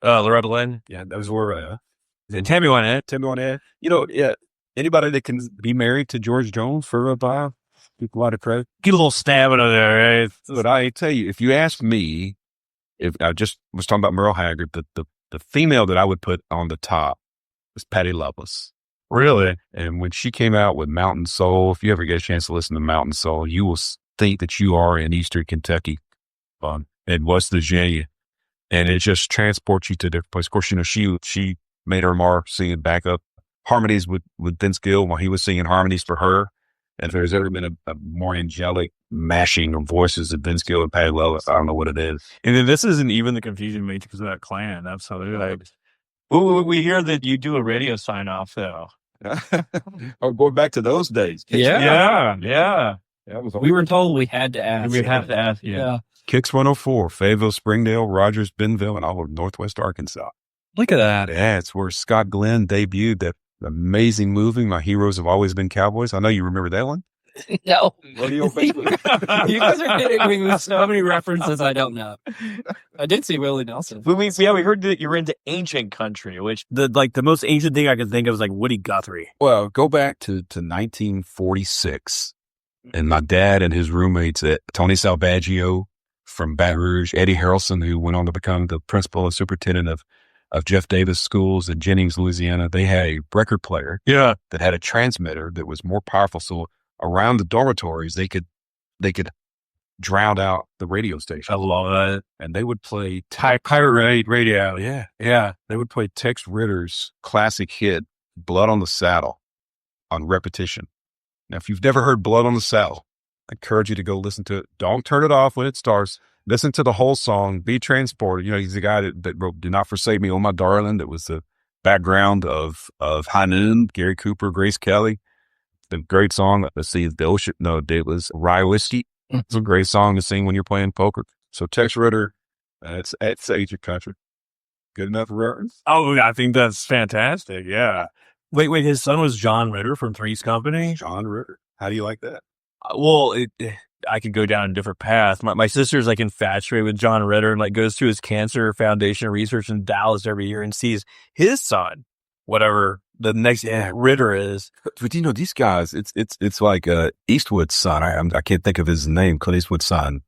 Loretta Lynn. yeah, that was where Tammy Wynette. Timmy on Ed. Yeah, anybody that can be married to George Jones for a while, people a lot of credit. Get a little stamina there, right? But I tell you, if you ask me, if I just was talking about Merle Haggard, the female that I would put on the top was Patti Loveless. Really? And when she came out with Mountain Soul, if you ever get a chance to listen to Mountain Soul, you will think that you are in Eastern Kentucky, in West Virginia, and it just transports you to a different place. Of course, she made her mark singing backup harmonies with Vince Gill while he was singing harmonies for her. And if there's ever been a more angelic mashing of voices than Vince Gill and Patti Loveless, I don't know what it is. And then this isn't even the confusion matrix of that clan. Absolutely. We hear that you do a radio sign off though. Oh, going back to those days. Yeah. We were told we had to ask. We have to ask you. Yeah. Kicks 104, Fayetteville, Springdale, Rogers, Bentonville, and all of Northwest Arkansas. Look at that. Yeah, it's where Scott Glenn debuted that amazing movie, My Heroes Have Always Been Cowboys. I know you remember that one. No. Radio Facebook. You guys are hitting me with so many references I don't know. I did see Willie Nelson. We heard that you're into ancient country, which the most ancient thing I can think of is like Woody Guthrie. Well, go back to 1946, and my dad and his roommates at Tony Salvaggio from Baton Rouge, Eddie Harrelson, who went on to become the principal and superintendent of Jeff Davis schools in Jennings, Louisiana. They had a record player that had a transmitter that was more powerful. So around the dormitories, they could drown out the radio station. I love that. And they would play pirate radio. Yeah. They would play Tex Ritter's classic hit, Blood on the Saddle, on repetition. Now, if you've never heard Blood on the Saddle, I encourage you to go listen to it. Don't turn it off when it starts. Listen to the whole song. Be transported. He's the guy that wrote "Do Not Forsake Me, Oh My Darling." That was the background of High Noon, Gary Cooper, Grace Kelly. The great song. Let's see, it was Rye Whiskey. It's a great song to sing when you're playing poker. So Tex Ritter, it's ancient country. Good enough reference? Oh, I think that's fantastic. Yeah. Wait, his son was John Ritter from Three's Company? John Ritter. How do you like that? Well, I could go down a different path. My sister's like infatuated with John Ritter and like goes to his cancer foundation research in Dallas every year and sees his son, whatever the next Ritter is. But these guys, it's like Eastwood's son. I can't think of his name. Clint Eastwood's son.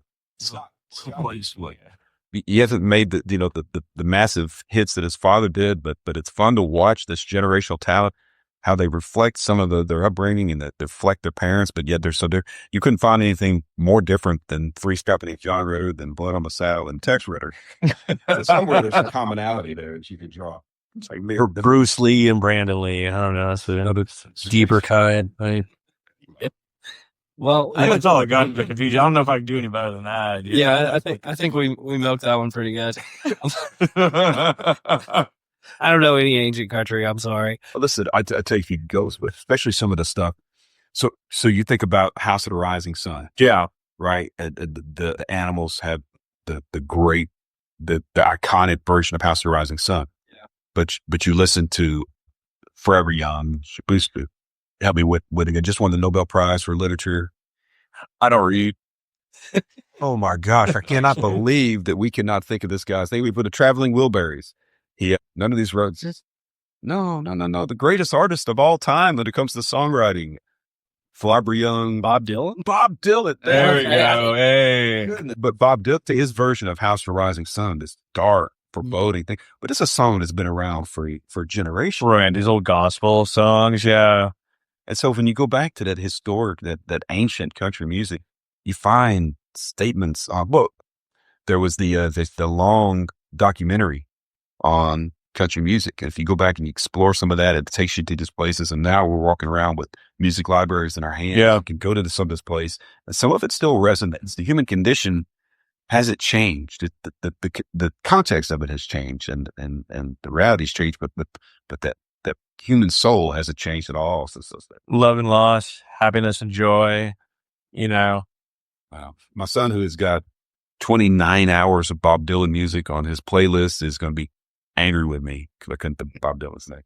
He hasn't made the massive hits that his father did, but it's fun to watch this generational talent, how they reflect some of their upbringing and that reflect their parents, but yet you couldn't find anything more different than Three's Company, John Ritter, than Blood on the Saddle, and Tex Ritter. So somewhere there's a commonality there that you can draw. It's like Bruce Lee and Brandon Lee. I don't know. That's another deeper kind. Right? Well, I think that's all I got for confusion. I don't know if I can do any better than that. Yeah, I think we milked that one pretty good. I don't know any ancient country. I'm sorry. Well, listen, I take you goes with, especially some of the stuff. So you think about House of the Rising Sun. Yeah. Right. The Animals have the iconic version of House of the Rising Sun. Yeah. But you listen to Forever Young, Shabustu, help me with it. Just won the Nobel Prize for Literature. I don't read. Oh my gosh. I cannot believe that we cannot think of this guy's name. We put the Traveling Wilburys. None of these roads. No. The greatest artist of all time when it comes to songwriting. Forever Young. Bob Dylan? Bob Dylan. There we go. Hey. But Bob Dylan, his version of House of the Rising Sun, this dark, foreboding thing. But it's a song that's been around for generations. Right. These old gospel songs. Yeah. And so when you go back to that historic, that ancient country music, you find statements on, there was the long documentary on country music. And if you go back and you explore some of that, it takes you to these places. And now we're walking around with music libraries in our hands. Yeah. You can go to some of this place. And some of it still resonates. The human condition hasn't changed. The context of it has changed and the reality's changed, but that the human soul hasn't changed at all since those days. Love and loss, happiness and joy, you know. Wow. My son, who has got 29 hours of Bob Dylan music on his playlist, is going to be angry with me because I couldn't think of Bob Dylan's name.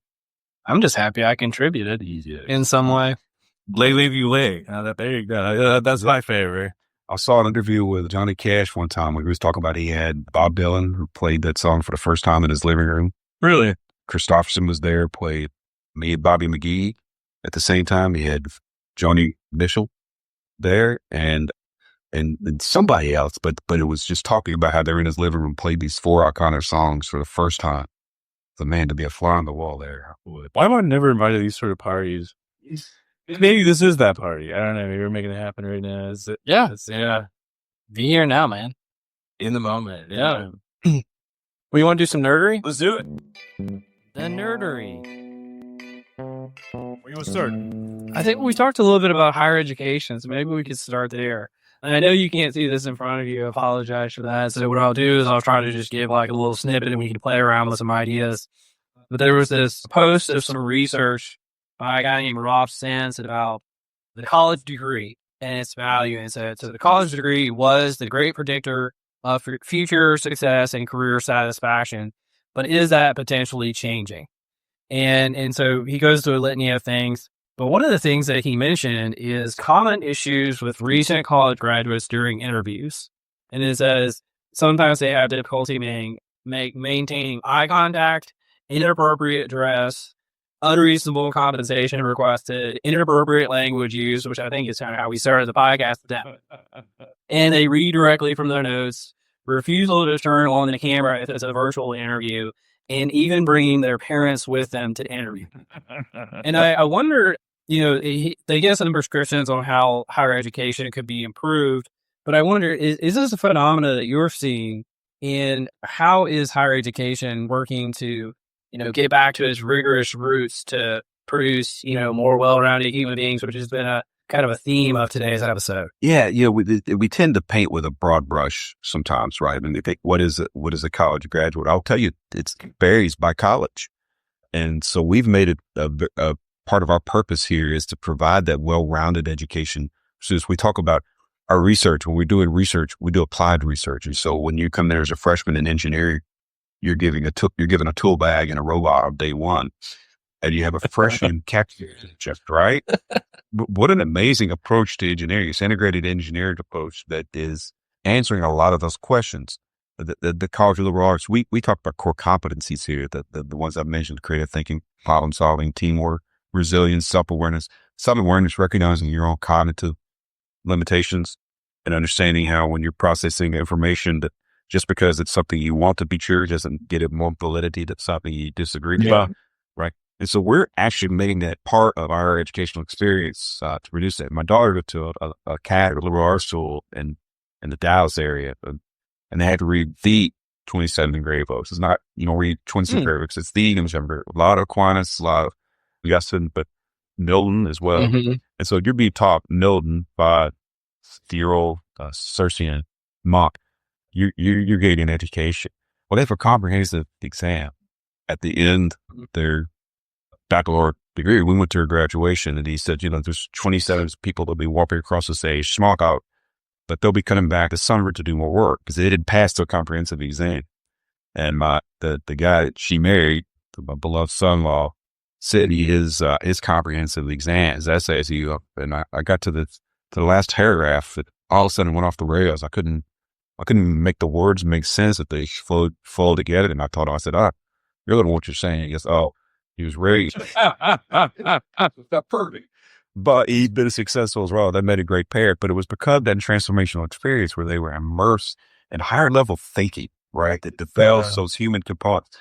I'm just happy I contributed in some way. Lay Leave You Lay. There you go. That's my favorite. I saw an interview with Johnny Cash one time where he was talking about he had Bob Dylan who played that song for the first time in his living room. Really? Christopherson was there, played me and Bobby McGee. At the same time, he had Joni Mitchell there and somebody else, but it was just talking about how they're in his living room, played these 4 iconic songs for the first time. The man, to be a fly on the wall there. Why am I never invited to these sort of parties? Maybe this is that party. I don't know. Maybe we're making it happen right now. Is it? Yeah. Yeah. Be here now, man. In the moment. Yeah. We want to do some nerdery? Let's do it. The nerdery. Where you want to start? I think we talked a little bit about higher education, so maybe we could start there. And I know you can't see this in front of you. I apologize for that. So what I'll do is I'll try to just give like a little snippet and we can play around with some ideas. But there was this post of some research by a guy named Rob Sands about the college degree and its value. And so the college degree was the great predictor of future success and career satisfaction. But is that potentially changing? And so he goes to a litany of things. But one of the things that he mentioned is common issues with recent college graduates during interviews. And it says sometimes they have difficulty maintaining eye contact, inappropriate dress, unreasonable compensation requested, inappropriate language use, which I think is kind of how we started the podcast with that. And they read directly from their notes, refusal to turn on the camera if it's a virtual interview, and even bringing their parents with them to interview. And I wonder, they get some prescriptions on how higher education could be improved, but I wonder, is this a phenomenon that you're seeing, and how is higher education working to, get back to its rigorous roots to produce, more well-rounded human beings, which has been a kind of a theme of today's episode? Yeah, we tend to paint with a broad brush sometimes, right? I mean, they think, what is a college graduate? I'll tell you, it varies by college. And so we've made it a part of our purpose here is to provide that well-rounded education. So as we talk about our research, when we're doing research, we do applied research. And so when you come there as a freshman in engineering, you're given a tool bag and a robot on day one, and you have a freshman just right. What an amazing approach to engineering. It's integrated engineering approach that is answering a lot of those questions. The College of Liberal Arts, we talk about core competencies here, the ones I've mentioned: creative thinking, problem solving, teamwork, resilience, self-awareness, recognizing your own cognitive limitations, and understanding how when you're processing information that just because it's something you want to be true doesn't get it more validity to something you disagree with, right? And so we're actually making that part of our educational experience to produce that. My daughter went to a CAT, or liberal arts school in the Dallas area, and they had to read the 27th grade books. It's not, read 27th grade books. It's the English. A lot of Aquinas, a lot of Augustine, but Milton as well. Mm-hmm. And so you're being taught Milton by the old Circean monk. You're getting an education. Well, they have a comprehensive exam at the end of their baccalaureate degree. We went to a graduation, and he said, there's 27 people that'll be walking across the stage, smock out, but they'll be coming back this summer to do more work because they didn't pass the comprehensive exam. And the guy that she married, my beloved son-in-law, said his comprehensive exam, his essays, and I got to the last paragraph that all of a sudden went off the rails. I couldn't make the words make sense that they flowed together. And I said, you're going to what you're saying. He goes, he was raised. Not perfect. But he'd been successful as well. They made a great pair. But it was because of that transformational experience where they were immersed in higher level thinking, right? That develops those human components.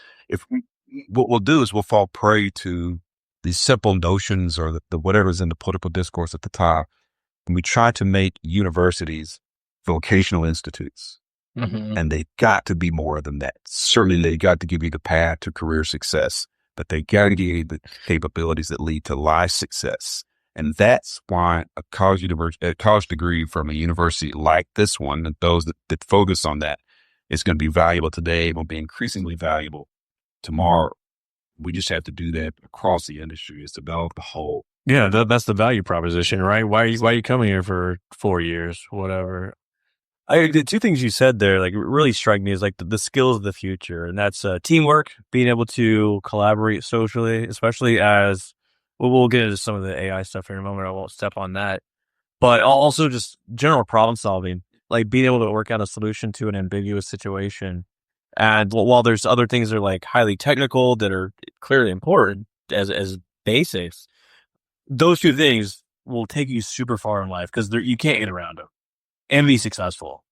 What we'll do is we'll fall prey to these simple notions or the whatever's in the political discourse at the time. And we try to make universities vocational institutes. Mm-hmm. And they've got to be more than that. Certainly they got to give you the path to career success, but they got to give you the capabilities that lead to life success. And that's why a college degree from a university like this one, and those that focus on that, is going to be valuable today and will be increasingly valuable tomorrow. We just have to do that across the industry, is develop the whole. Yeah, that's the value proposition, right? Why are you coming here for 4 years, whatever? The two things you said there, like, really strike me as like the skills of the future, and that's teamwork, being able to collaborate socially, especially as we'll get into some of the AI stuff here in a moment. I won't step on that, but also just general problem solving, like being able to work out a solution to an ambiguous situation. And while there's other things that are like highly technical that are clearly important as basics, those two things will take you super far in life because you can't get around them and be successful.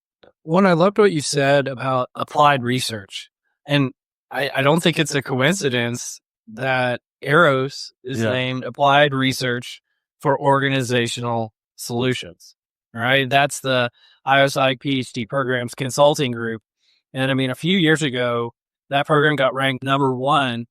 One, I loved what you said about applied research. And I don't think it's a coincidence that AROS is named Applied Research for Organizational Solutions, right? That's the IOSIC PhD Programs Consulting Group. And I mean, a few years ago, that program got ranked number 1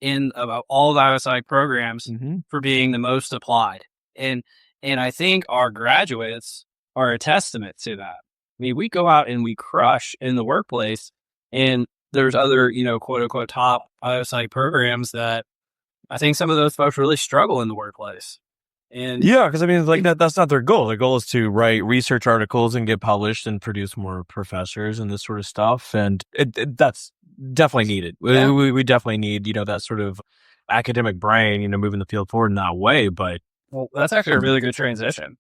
in about all the IOSIC programs for being the most applied. And I think our graduates are a testament to that. I mean, we go out and we crush in the workplace, and there's other, quote unquote, top IOSIC programs that I think some of those folks really struggle in the workplace. And yeah, because I mean, like that's not their goal. Their goal is to write research articles and get published and produce more professors and this sort of stuff. And that's definitely needed. Yeah. We definitely need, that sort of academic brain, moving the field forward in that way. But that's actually a really good transition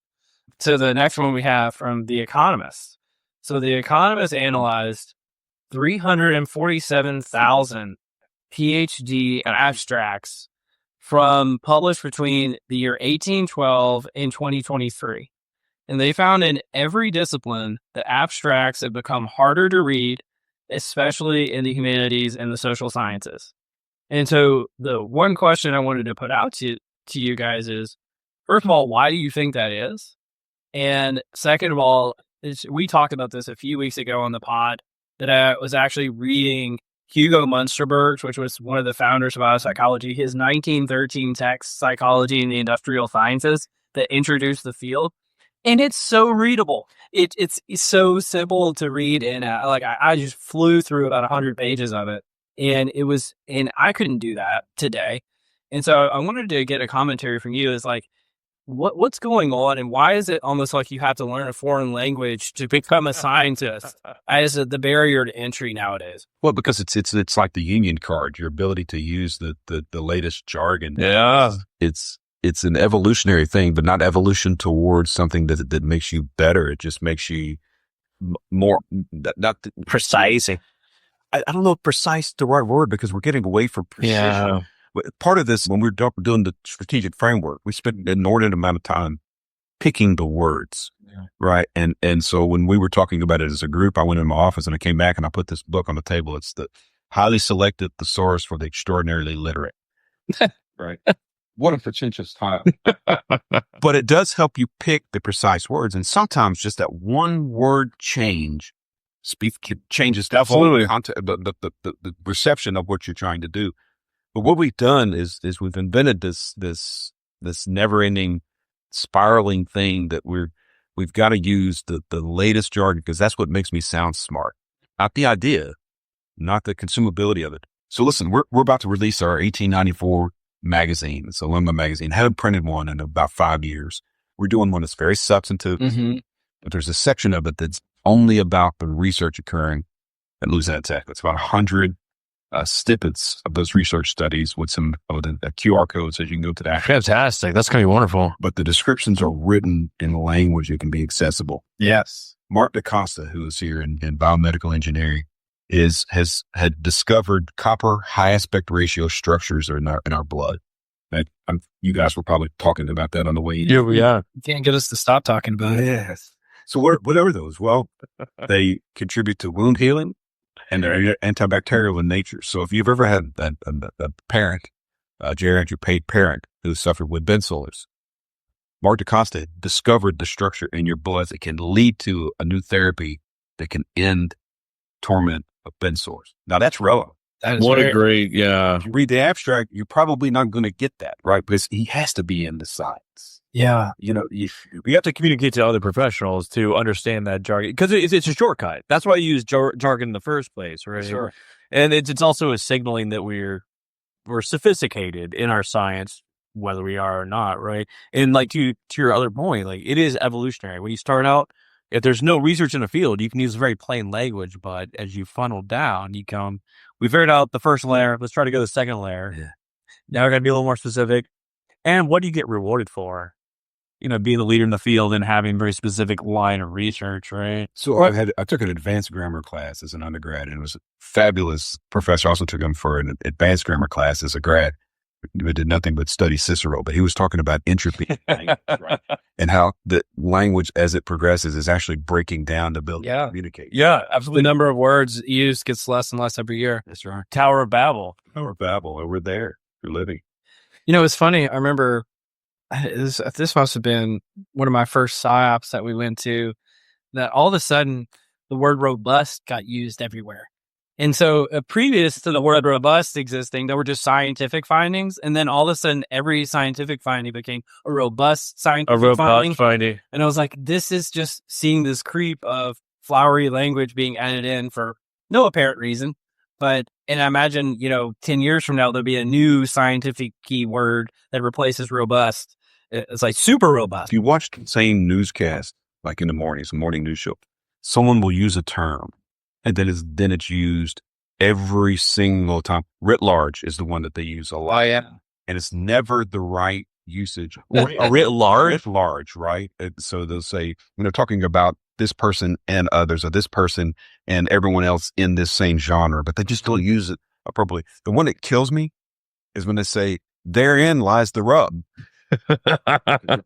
to the next one we have from The Economist. So The Economist analyzed 347,000 PhD abstracts from published between the year 1812 and 2023. And they found in every discipline that abstracts have become harder to read, especially in the humanities and the social sciences. And so the one question I wanted to put out to you guys is, first of all, why do you think that is? And second of all, we talked about this a few weeks ago on the pod, that I was actually reading Hugo Munsterberg's, which was one of the founders of biopsychology, his 1913 text, Psychology in the Industrial Sciences, that introduced the field. And it's so readable. It's so simple to read. And I just flew through about 100 pages of it. And I couldn't do that today. And so I wanted to get a commentary from you. Is like, what's going on, and why is it almost like you have to learn a foreign language to become a scientist as the barrier to entry nowadays? Well, because it's like the union card, your ability to use the latest jargon. yeah, It's an evolutionary thing, but not evolution towards something that makes you better. It just makes you more, not precise. I don't know if precise is the right word, because we're getting away from precision. Yeah. Part of this, when we're doing the strategic framework, we spent an inordinate amount of time picking the words, right? And so when we were talking about it as a group, I went in my office and I came back and I put this book on the table. It's the Highly Selected Thesaurus for the Extraordinarily Literate. Right? What a pretentious title. But it does help you pick the precise words. And sometimes just that one word change changes the whole content, the reception of what you're trying to do. But what we've done is we've invented this never-ending spiraling thing that we've got to use the latest jargon, because that's what makes me sound smart. Not the idea, not the consumability of it. So listen, we're about to release our 1894 magazine. It's alumni magazine. Haven't printed one in about 5 years. We're doing one that's very substantive, but there's a section of it that's only about the research occurring at Louisiana Tech. It's about 100 snippets of those research studies with some of the QR codes so you can go to that. Fantastic. That's going to be wonderful. But the descriptions are written in language that can be accessible. Yes. Mark DaCosta, who is here in biomedical engineering, had discovered copper high aspect ratio structures in our blood. You guys were probably talking about that on the way in. Yeah. You can't get us to stop talking about it. Yes. So what are those? Well, they contribute to wound healing, and they're antibacterial in nature. So if you've ever had a parent, a geriatric paid parent who suffered with bed sores, Mark DaCosta discovered the structure in your blood that can lead to a new therapy that can end torment of bed sores. Now that's relevant. What a great, If you read the abstract, you're probably not going to get that, right? Because he has to be in the science. Yeah. You have to communicate to other professionals to understand that jargon, because it's a shortcut. That's why you use jargon in the first place, right? Sure. And it's also a signaling that we're we're sophisticated in our science, whether we are or not, right? And like to your other point, like it is evolutionary. When you start out, if there's no research in the field, you can use very plain language, but as you funnel down, we figured out the first layer. Let's try to go to the second layer. Yeah. Now we're going to be a little more specific. And what do you get rewarded for? Being the leader in the field and having very specific line of research, right? So I took an advanced grammar class as an undergrad, and it was a fabulous professor. I also took him for an advanced grammar class as a grad. We did nothing but study Cicero, but he was talking about entropy and how the language as it progresses is actually breaking down to build and communicate. Yeah, The absolutely. number of words used gets less and less every year. That's right. Tower of Babel. Or Babel, we're there. You're living. It's funny. I remember this must have been one of my first PSYOPs that we went to, that all of a sudden the word robust got used everywhere. And so previous to the word robust existing, there were just scientific findings. And then all of a sudden, every scientific finding became a robust scientific finding. And I was like, this is just seeing this creep of flowery language being added in for no apparent reason. And I imagine, 10 years from now, there'll be a new scientific keyword that replaces robust. It's like super robust. If you watch the same newscast, like in the mornings, a morning news show, someone will use a term, and then it's used every single time. Writ large is the one that they use a lot. Oh, yeah. And it's never the right usage. Writ large? Writ large, right? So they'll say, when they're talking about this person and others, or this person and everyone else in this same genre, but they just don't use it appropriately. The one that kills me is when they say, therein lies the rub. They're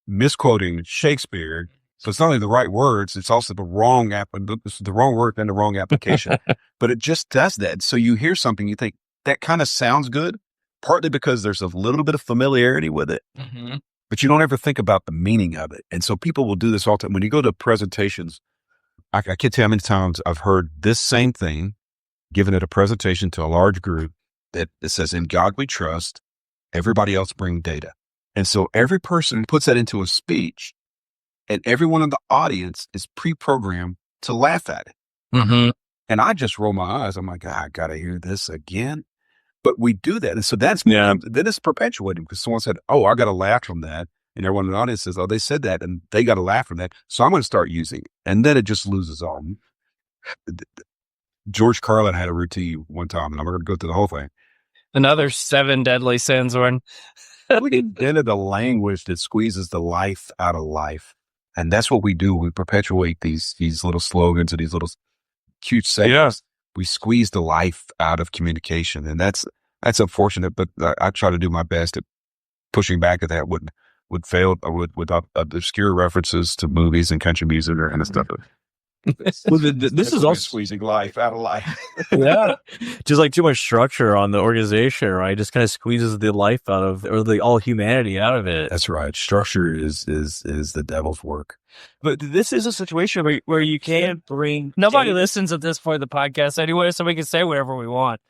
misquoting Shakespeare. So it's not only the right words, it's also the wrong the wrong word and the wrong application. But it just does that. So you hear something, you think that kind of sounds good, partly because there's a little bit of familiarity with it, but you don't ever think about the meaning of it. And so people will do this all the time. When you go to presentations, I can't tell you how many times I've heard this same thing given at a presentation to a large group that it says, "In God we trust, everybody else bring data." And so every person puts that into a speech, and everyone in the audience is pre-programmed to laugh at it. And I just roll my eyes. I'm like, I got to hear this again. But we do that. And so then it's perpetuating, because someone said, oh, I got to laugh from that. And everyone in the audience says, oh, they said that and they got to laugh from that. So I'm going to start using it. And then it just loses all. George Carlin had a routine one time, and I'm going to go through the whole thing. Another 7 deadly sins one. We invented a language that squeezes the life out of life. And that's what we do. We perpetuate these little slogans and these little cute sayings. We squeeze the life out of communication. And that's unfortunate, but I try to do my best at pushing back at that. Would fail with obscure references to movies and country music or kind of stuff. Well, this is also squeezing life out of life. Yeah, just like too much structure on the organization, right? Just kind of squeezes the life out of, or all humanity out of it. That's right. Structure is the devil's work. But this is a situation where you can't bring Nobody listens at this point of the podcast anyway, so we can say whatever we want.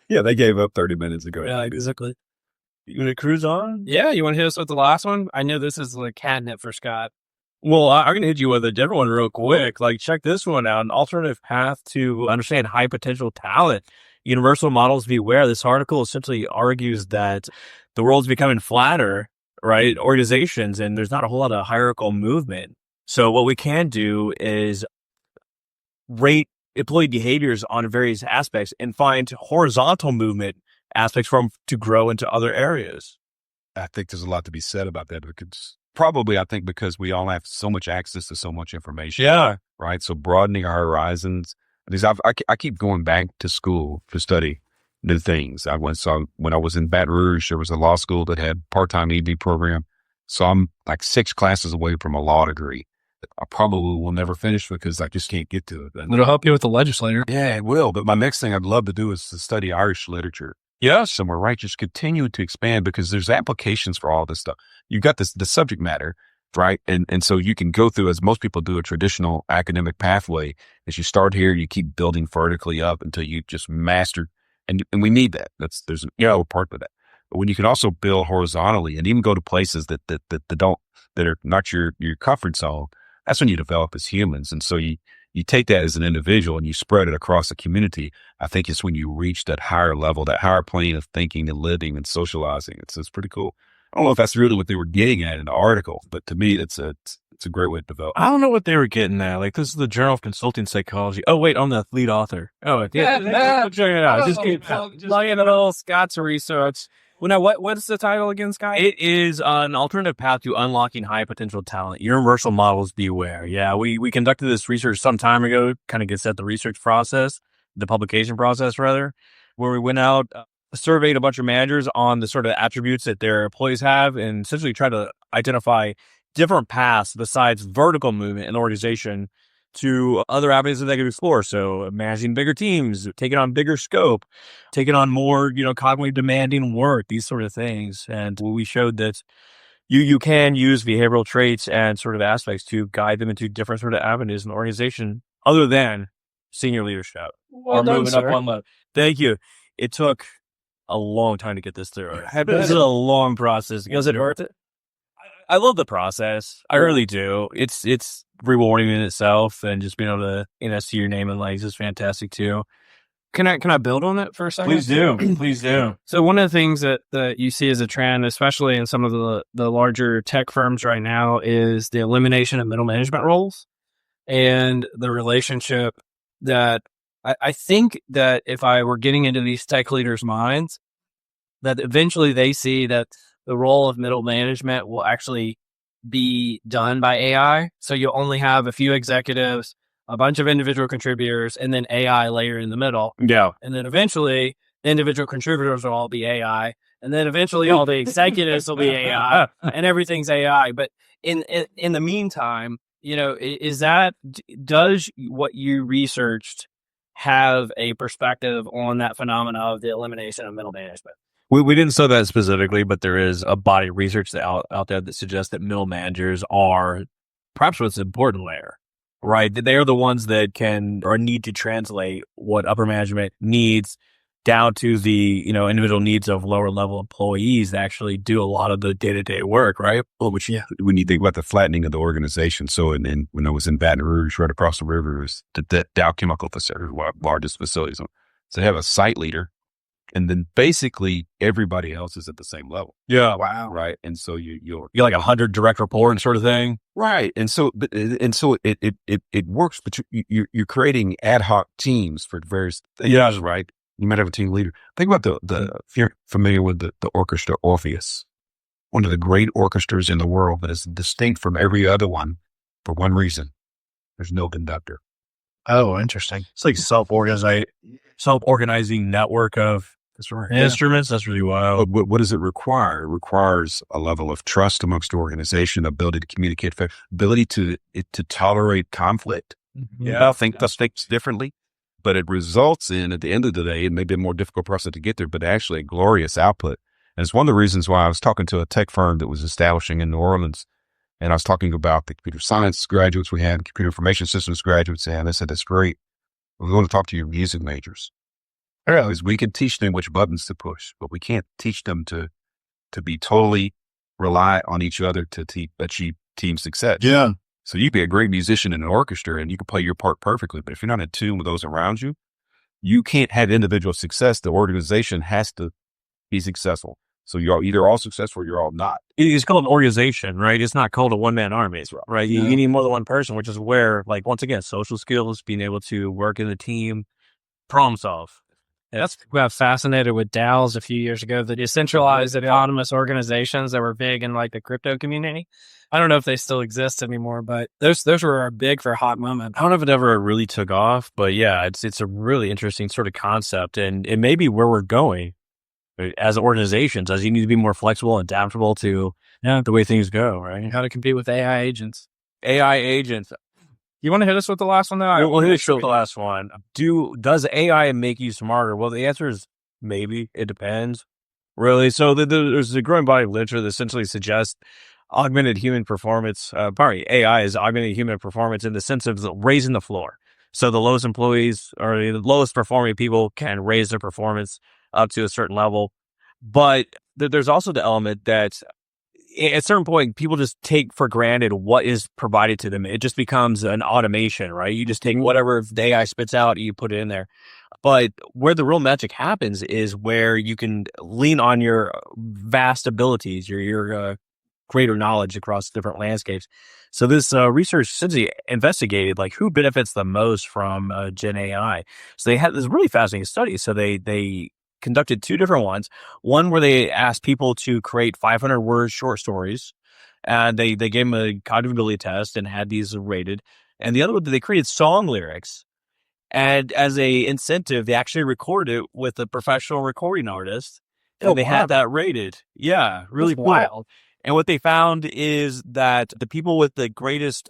Yeah, they gave up 30 minutes ago. Yeah, exactly. You want to cruise on? Yeah, you want to hit us with the last one? I know this is like catnip for Scott. Well, I'm going to hit you with a different one real quick. Like, check this one out. An alternative path to understand high potential talent. Universal models beware. This article essentially argues that the world's becoming flatter, right? Organizations, and there's not a whole lot of hierarchical movement. So what we can do is rate employee behaviors on various aspects and find horizontal movement aspects to grow into other areas. I think there's a lot to be said about that, because I think because we all have so much access to so much information. Yeah. Right. So broadening our horizons. Because I keep going back to school to study new things. When I was in Baton Rouge, there was a law school that had part-time ED program. So I'm like 6 classes away from a law degree that I probably will never finish because I just can't get to it. It'll help you with the legislator. Yeah, it will. But my next thing I'd love to do is to study Irish literature. Yeah. Somewhere, right? Just continue to expand, because there's applications for all this stuff. You've got the subject matter, right? And so you can go through, as most people do, a traditional academic pathway. As you start here, you keep building vertically up until you just master. And we need that. There's a part of that. But when you can also build horizontally and even go to places that are not your comfort zone, that's when you develop as humans. And so you you take that as an individual and you spread it across the community. I think it's when you reach that higher level, that higher plane of thinking and living and socializing. It's pretty cool. I don't know if that's really what they were getting at in the article, but to me, it's a great way to develop. I don't know what they were getting at. Like, this is the Journal of Consulting Psychology. Oh, wait, I'm the lead author. Oh, yeah. Check it out. Just plug in a little Scott's research. Well, now, what's the title again, Scott? It is an alternative path to unlocking high potential talent. Universal models beware. Yeah, we conducted this research some time ago, kind of gets at the research process, the publication process, rather, where we went out, surveyed a bunch of managers on the sort of attributes that their employees have and essentially tried to identify different paths besides vertical movement in the organization to other avenues that they could explore. So managing bigger teams, taking on bigger scope, taking on more, cognitively demanding work, these sort of things. And we showed that you can use behavioral traits and sort of aspects to guide them into different sort of avenues in the organization other than senior leadership or moving up one level. Thank you. It took a long time to get this through. This is a long process. Was it worth it? I love the process. I really do. It's rewarding in itself, and just being able to see your name in lights is fantastic too. Can I build on it for a second? Please do. Please do. So one of the things that you see as a trend, especially in some of the larger tech firms right now, is the elimination of middle management roles and the relationship that I think that if I were getting into these tech leaders' minds, that eventually they see that the role of middle management will actually be done by AI. So you'll only have a few executives, a bunch of individual contributors, and then AI layer in the middle. Yeah. And then eventually the individual contributors will all be AI. And then eventually all the executives will be AI and everything's AI. But in the meantime, does what you researched have a perspective on that phenomena of the elimination of middle management? We didn't say that specifically, but there is a body of research out there that suggests that middle managers are perhaps what's important layer, right? They are the ones that can or need to translate what upper management needs down to the, individual needs of lower level employees that actually do a lot of the day-to-day work, right? Well, when you think about the flattening of the organization. So, and when I was in Baton Rouge, right across the river is the Dow Chemical facility, one of the largest facilities. So they have a site leader. And then basically everybody else is at the same level. Yeah. Wow. Right. And so you're like 100 direct reports sort of thing. Right. And so it works, but you're creating ad hoc teams for various things. Yeah. Right. You might have a team leader. Think about if you're familiar with the orchestra Orpheus, one of the great orchestras in the world that is distinct from every other one for one reason. There's no conductor. Oh, interesting. It's like self-organizing network of instruments. That's really wild. But what does it require? It requires a level of trust amongst the organization, ability to communicate, ability to tolerate conflict. Mm-hmm. Yeah. Think things differently. But it results in, at the end of the day, it may be a more difficult process to get there, but actually a glorious output. And it's one of the reasons why I was talking to a tech firm that was establishing in New Orleans. And I was talking about the computer science graduates we had, computer information systems graduates, and they said, that's great. We want to talk to your music majors. Because we can teach them which buttons to push, but we can't teach them to be totally rely on each other to achieve team success. Yeah. So you can be a great musician in an orchestra and you can play your part perfectly, but if you're not in tune with those around you, you can't have individual success. The organization has to be successful. So you're either all successful or you're all not. It's called an organization, right? It's not called a one-man army, right? Yeah. You need more than one person, which is where, once again, social skills, being able to work in a team, problem solve. That's what got fascinated with DAOs a few years ago, the decentralized autonomous organizations that were big in the crypto community. I don't know if they still exist anymore, but those were big for a hot moment. I don't know if it ever really took off, but yeah, it's a really interesting sort of concept, and it may be where we're going as organizations, as you need to be more flexible and adaptable to the way things go, right? How to compete with AI agents. AI agents. You want to hit us with the last one, though? We'll hit us with the last one. Does AI make you smarter? Well, the answer is maybe. It depends, really. So there's a growing body of literature that essentially suggests augmented human performance. AI is augmented human performance in the sense of raising the floor. So the lowest employees or the lowest performing people can raise their performance up to a certain level. But there's also the element that at a certain point, people just take for granted what is provided to them. It just becomes an automation, right? You just take whatever the AI spits out, you put it in there. But where the real magic happens is where you can lean on your vast abilities, your greater knowledge across different landscapes. So this research essentially investigated like who benefits the most from Gen AI. So they had this really fascinating study. So they conducted two different ones. One where they asked people to create 500 word short stories, and they gave them a cognitive ability test and had these rated. And the other one, they created song lyrics. And as a incentive, they actually recorded it with a professional recording artist, and they had that rated. Yeah, really cool. Wild. And what they found is that the people with the greatest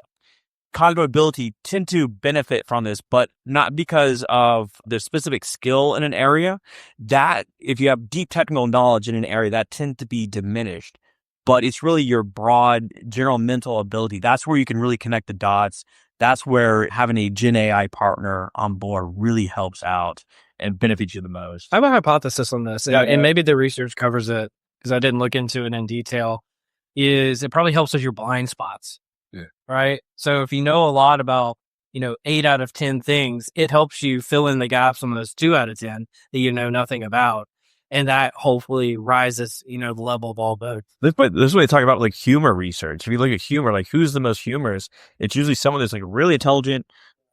cognitive ability tend to benefit from this, but not because of their specific skill in an area. That if you have deep technical knowledge in an area, that tends to be diminished. But it's really your broad general mental ability. That's where you can really connect the dots. That's where having a Gen AI partner on board really helps out and benefits you the most. I have a hypothesis on this, and maybe the research covers it because I didn't look into it in detail, is it probably helps with your blind spots. Yeah. Right. So if you know a lot about, 8 out of 10 things, it helps you fill in the gaps on those 2 out of 10 that you know nothing about. And that hopefully rises, the level of all boats. This is what they talk about, like humor research. If you look at humor, like who's the most humorous, it's usually someone that's like really intelligent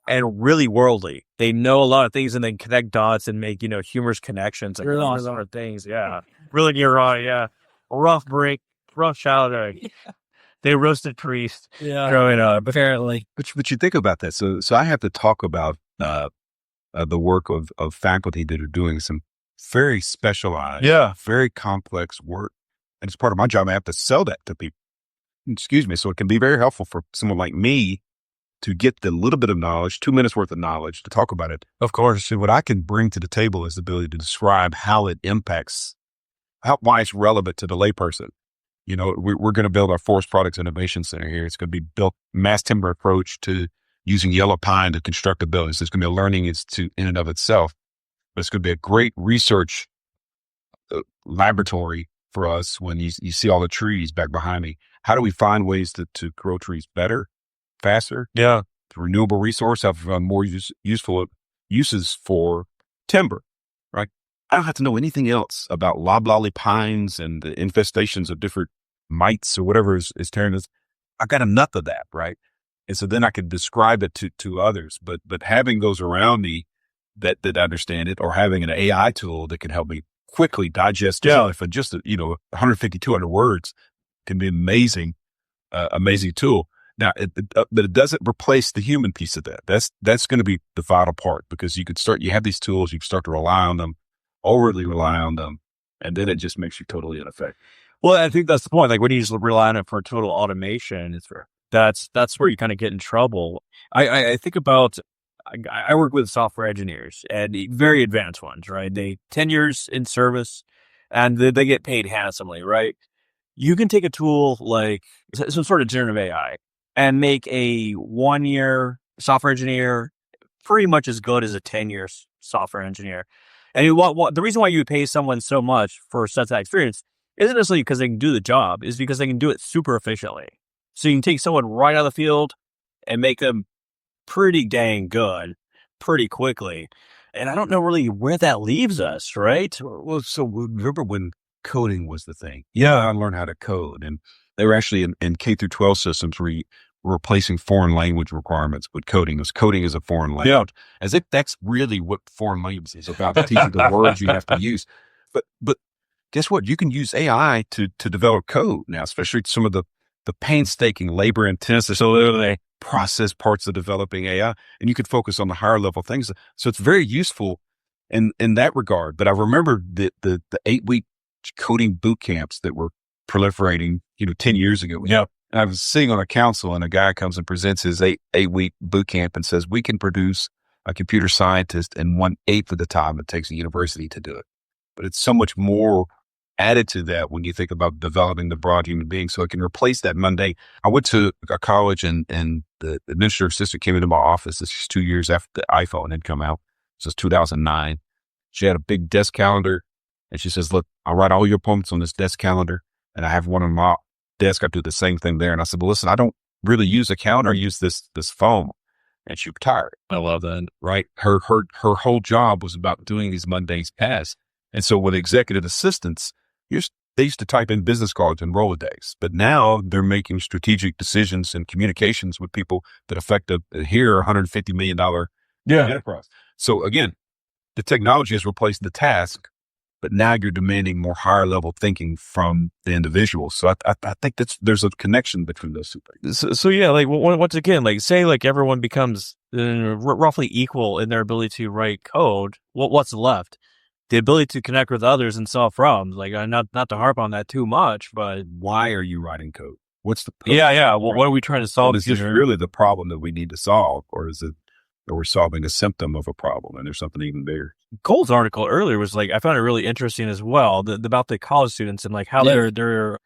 and really worldly. They know a lot of things and then connect dots and make, humorous connections. Like Really awesome. Other things. Yeah. Really neuron. Yeah. Rough break, rough childhood. Yeah. They roasted priest growing up. Apparently. But you think about that. So I have to talk about the work of faculty that are doing some very specialized, very complex work. And it's part of my job. I have to sell that to people. Excuse me. So it can be very helpful for someone like me to get the little bit of knowledge, 2 minutes worth of knowledge to talk about it. Of course, so what I can bring to the table is the ability to describe how it impacts, why it's relevant to the layperson. We're going to build our Forest Products Innovation Center here. It's going to be built mass timber approach to using yellow pine to construct the buildings. So it's going to be a learning institute in and of itself, but it's going to be a great research laboratory for us when you see all the trees back behind me. How do we find ways to grow trees better, faster? Yeah. The renewable resource, have more useful uses for timber, right? I don't have to know anything else about loblolly pines and the infestations of different mites or whatever is tearing us. I got enough of that, right? And so then I could describe it to others. But having those around me that understand it, or having an AI tool that can help me quickly digest it for just 150, 200 words can be amazing tool. Now, but it doesn't replace the human piece of that. That's going to be the vital part, because you have these tools, you can start to rely on them, overly rely on them, and then it just makes you totally ineffective. Well, I think that's the point. Like when you just rely on it for total automation, that's where you kind of get in trouble. I think about, I work with software engineers, and very advanced ones, right? 10 years in service, and they get paid handsomely, right? You can take a tool like some sort of generative AI and make a 1-year software engineer pretty much as good as a 10-year software engineer. And the reason why you would pay someone so much for such that experience isn't necessarily because they can do the job, is because they can do it super efficiently. So you can take someone right out of the field and make them pretty dang good pretty quickly. And I don't know really where that leaves us, right? Well, so remember when coding was the thing? Yeah, I learned how to code. And they were actually in K through 12 systems replacing foreign language requirements with coding. As coding is a foreign language, as if that's really what foreign language is about, teaching the words you have to use. But guess what? You can use AI to develop code now, especially some of the painstaking, labor intensive, so literally process parts of developing AI, and you could focus on the higher level things. So it's very useful in that regard. But I remember the 8-week coding boot camps that were proliferating, 10 years ago. Yeah. I was sitting on a council, and a guy comes and presents his 8-week boot camp and says, we can produce a computer scientist in 1/8 of the time it takes a university to do it. But it's so much more added to that when you think about developing the broad human being. So it can replace that mundane. I went to a college, and the administrative assistant came into my office. This is 2 years after the iPhone had come out. This was 2009. She had a big desk calendar, and she says, look, I'll write all your appointments on this desk calendar, and I have one on my desk. I do the same thing there. And I said, well, listen, I don't really use a calendar. I use this phone. And she retired. I love that. Right. Her whole job was about doing these mundane tasks. And so with executive assistants, they used to type in business cards and Rolodex, but now they're making strategic decisions and communications with people that affect here $150 million enterprise. So again, the technology has replaced the task, but now you're demanding more higher level thinking from the individual. So I think there's a connection between those two things. So yeah, like once again, like say like everyone becomes roughly equal in their ability to write code. What's left? The ability to connect with others and solve problems. Like not to harp on that too much, but why are you writing code? What's the purpose? Yeah. What are we trying to solve? Is this really the problem that we need to solve, or is it? Or we're solving a symptom of a problem and there's something even bigger. Cole's article earlier was like, I found it really interesting as well, about the college students and like how they're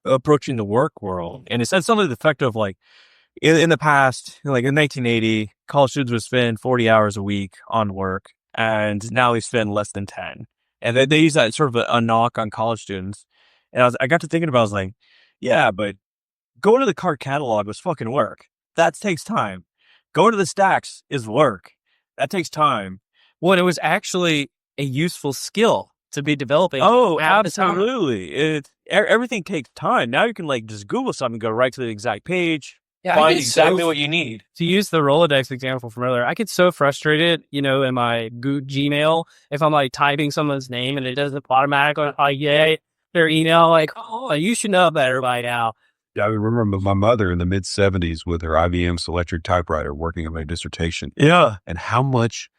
approaching the work world. And it said something to the effect of like, in the past, like in 1980, college students would spend 40 hours a week on work, and now they spend less than 10. And they use that sort of a knock on college students. And I got to thinking about, I was like, yeah, but going to the card catalog was fucking work. That takes time. Going to the stacks is work. That takes time. Well, it was actually a useful skill to be developing. Oh, absolutely. Everything takes time. Now you can like just Google something, go right to the exact page, find exactly what you need. To use the Rolodex example from earlier, I get so frustrated, in my Gmail, if I'm like typing someone's name and it doesn't automatically get their email, like, oh, you should know better by now. I remember my mother in the mid 70s with her IBM Selectric typewriter working on my dissertation. Yeah. And how much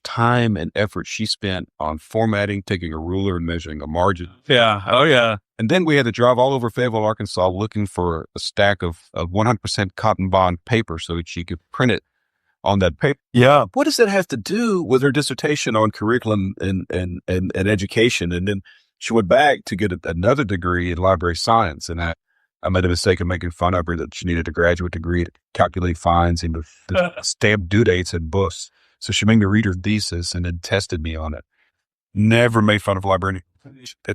time and effort she spent on formatting, taking a ruler and measuring a margin. Yeah. Oh yeah. And then we had to drive all over Fayetteville, Arkansas looking for a stack of 100% cotton bond paper so that she could print it on that paper. Yeah. What does that have to do with her dissertation on curriculum and education? And then she went back to get another degree in library science. And I made a mistake of making fun of her that she needed a graduate degree to calculate fines and the stamp due dates and books. So she made me read her thesis and then tested me on it. Never made fun of librarian.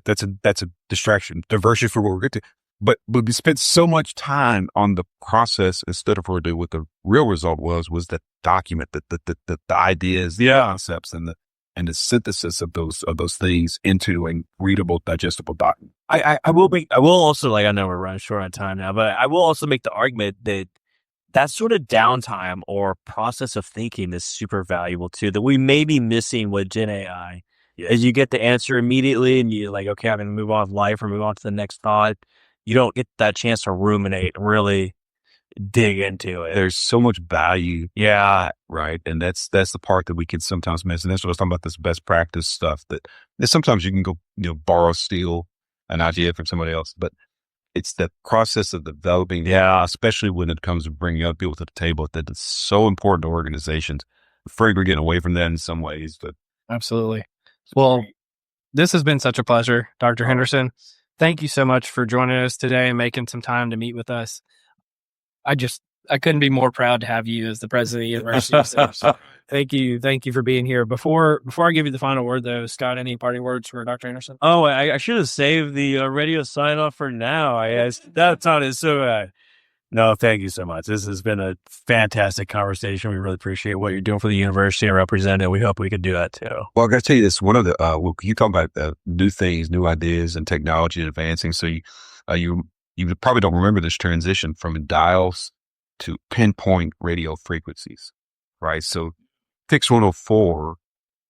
That's a distraction, diversion for what we're getting to. But we spent so much time on the process instead of what the real result was the document, the ideas, the concepts, and the synthesis of those things into a readable, digestible document. I will also, like, I know we're running short on time now, but I will also make the argument that sort of downtime or process of thinking is super valuable too, that we may be missing with Gen AI. As you get the answer immediately and you're like, okay, I'm going to move on with life or move on to the next thought, you don't get that chance to ruminate and really dig into it. There's so much value. Yeah. Right. And that's the part that we can sometimes miss. And that's what I was talking about, this best practice stuff that sometimes you can go, borrow, steal an idea from somebody else, but it's the process of developing. Yeah. Especially when it comes to bringing other people to the table, that it's so important to organizations. I'm afraid we're getting away from that in some ways, but. Absolutely. Well, this has been such a pleasure, Dr. Henderson. Thank you so much for joining us today and making some time to meet with us. I couldn't be more proud to have you as the president of the university. So thank you for being here. Before I give you the final word, though, Scott, any parting words for Dr. Henderson? Oh, I should have saved the radio sign off for now. That sounded so bad. No, thank you so much. This has been a fantastic conversation. We really appreciate what you're doing for the university and representing it. We hope we can do that too. Well, I got to tell you this. One of the you talk about new things, new ideas, and technology advancing. So you probably don't remember this transition from dials to pinpoint radio frequencies, right? So fix 104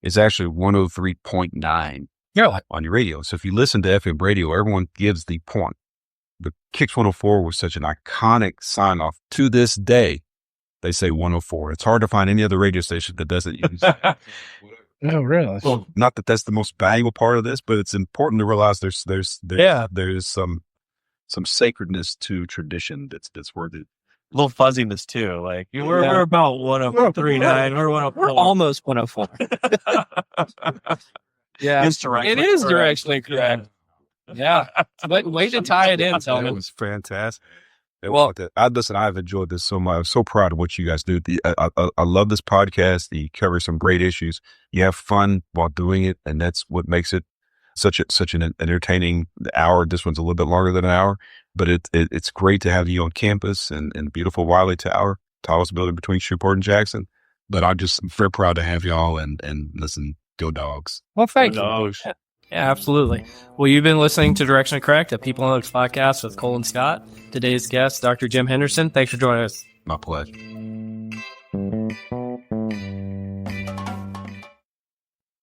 is actually 103.9 on your radio. So if you listen to FM radio, everyone gives the point. The Kix 104 was such an iconic sign off. To this day, they say 104. It's hard to find any other radio station that doesn't use it. Oh, really? Well, not that that's the most valuable part of this, but it's important to realize there's some sacredness to tradition that's worth it. A little fuzziness too. Like we're about 103.9. We're 104. We're almost 104. Yeah, it is directionally correct. Yeah, but way to tie it in, Tony. It was fantastic. I've enjoyed this so much. I'm so proud of what you guys do. I love this podcast. You cover some great issues. You have fun while doing it, and that's what makes it such an entertaining hour. This one's a little bit longer than an hour, but it's great to have you on campus and beautiful Wiley Tower, tallest building between Shreveport and Jackson. But I'm just very proud to have y'all and listen, go Dogs. Well, thank you. Dogs. Yeah, absolutely. Well, you've been listening to Directionally Correct, a People Analytics podcast with Cole and Scott. Today's guest, Dr. Jim Henderson. Thanks for joining us. My pleasure.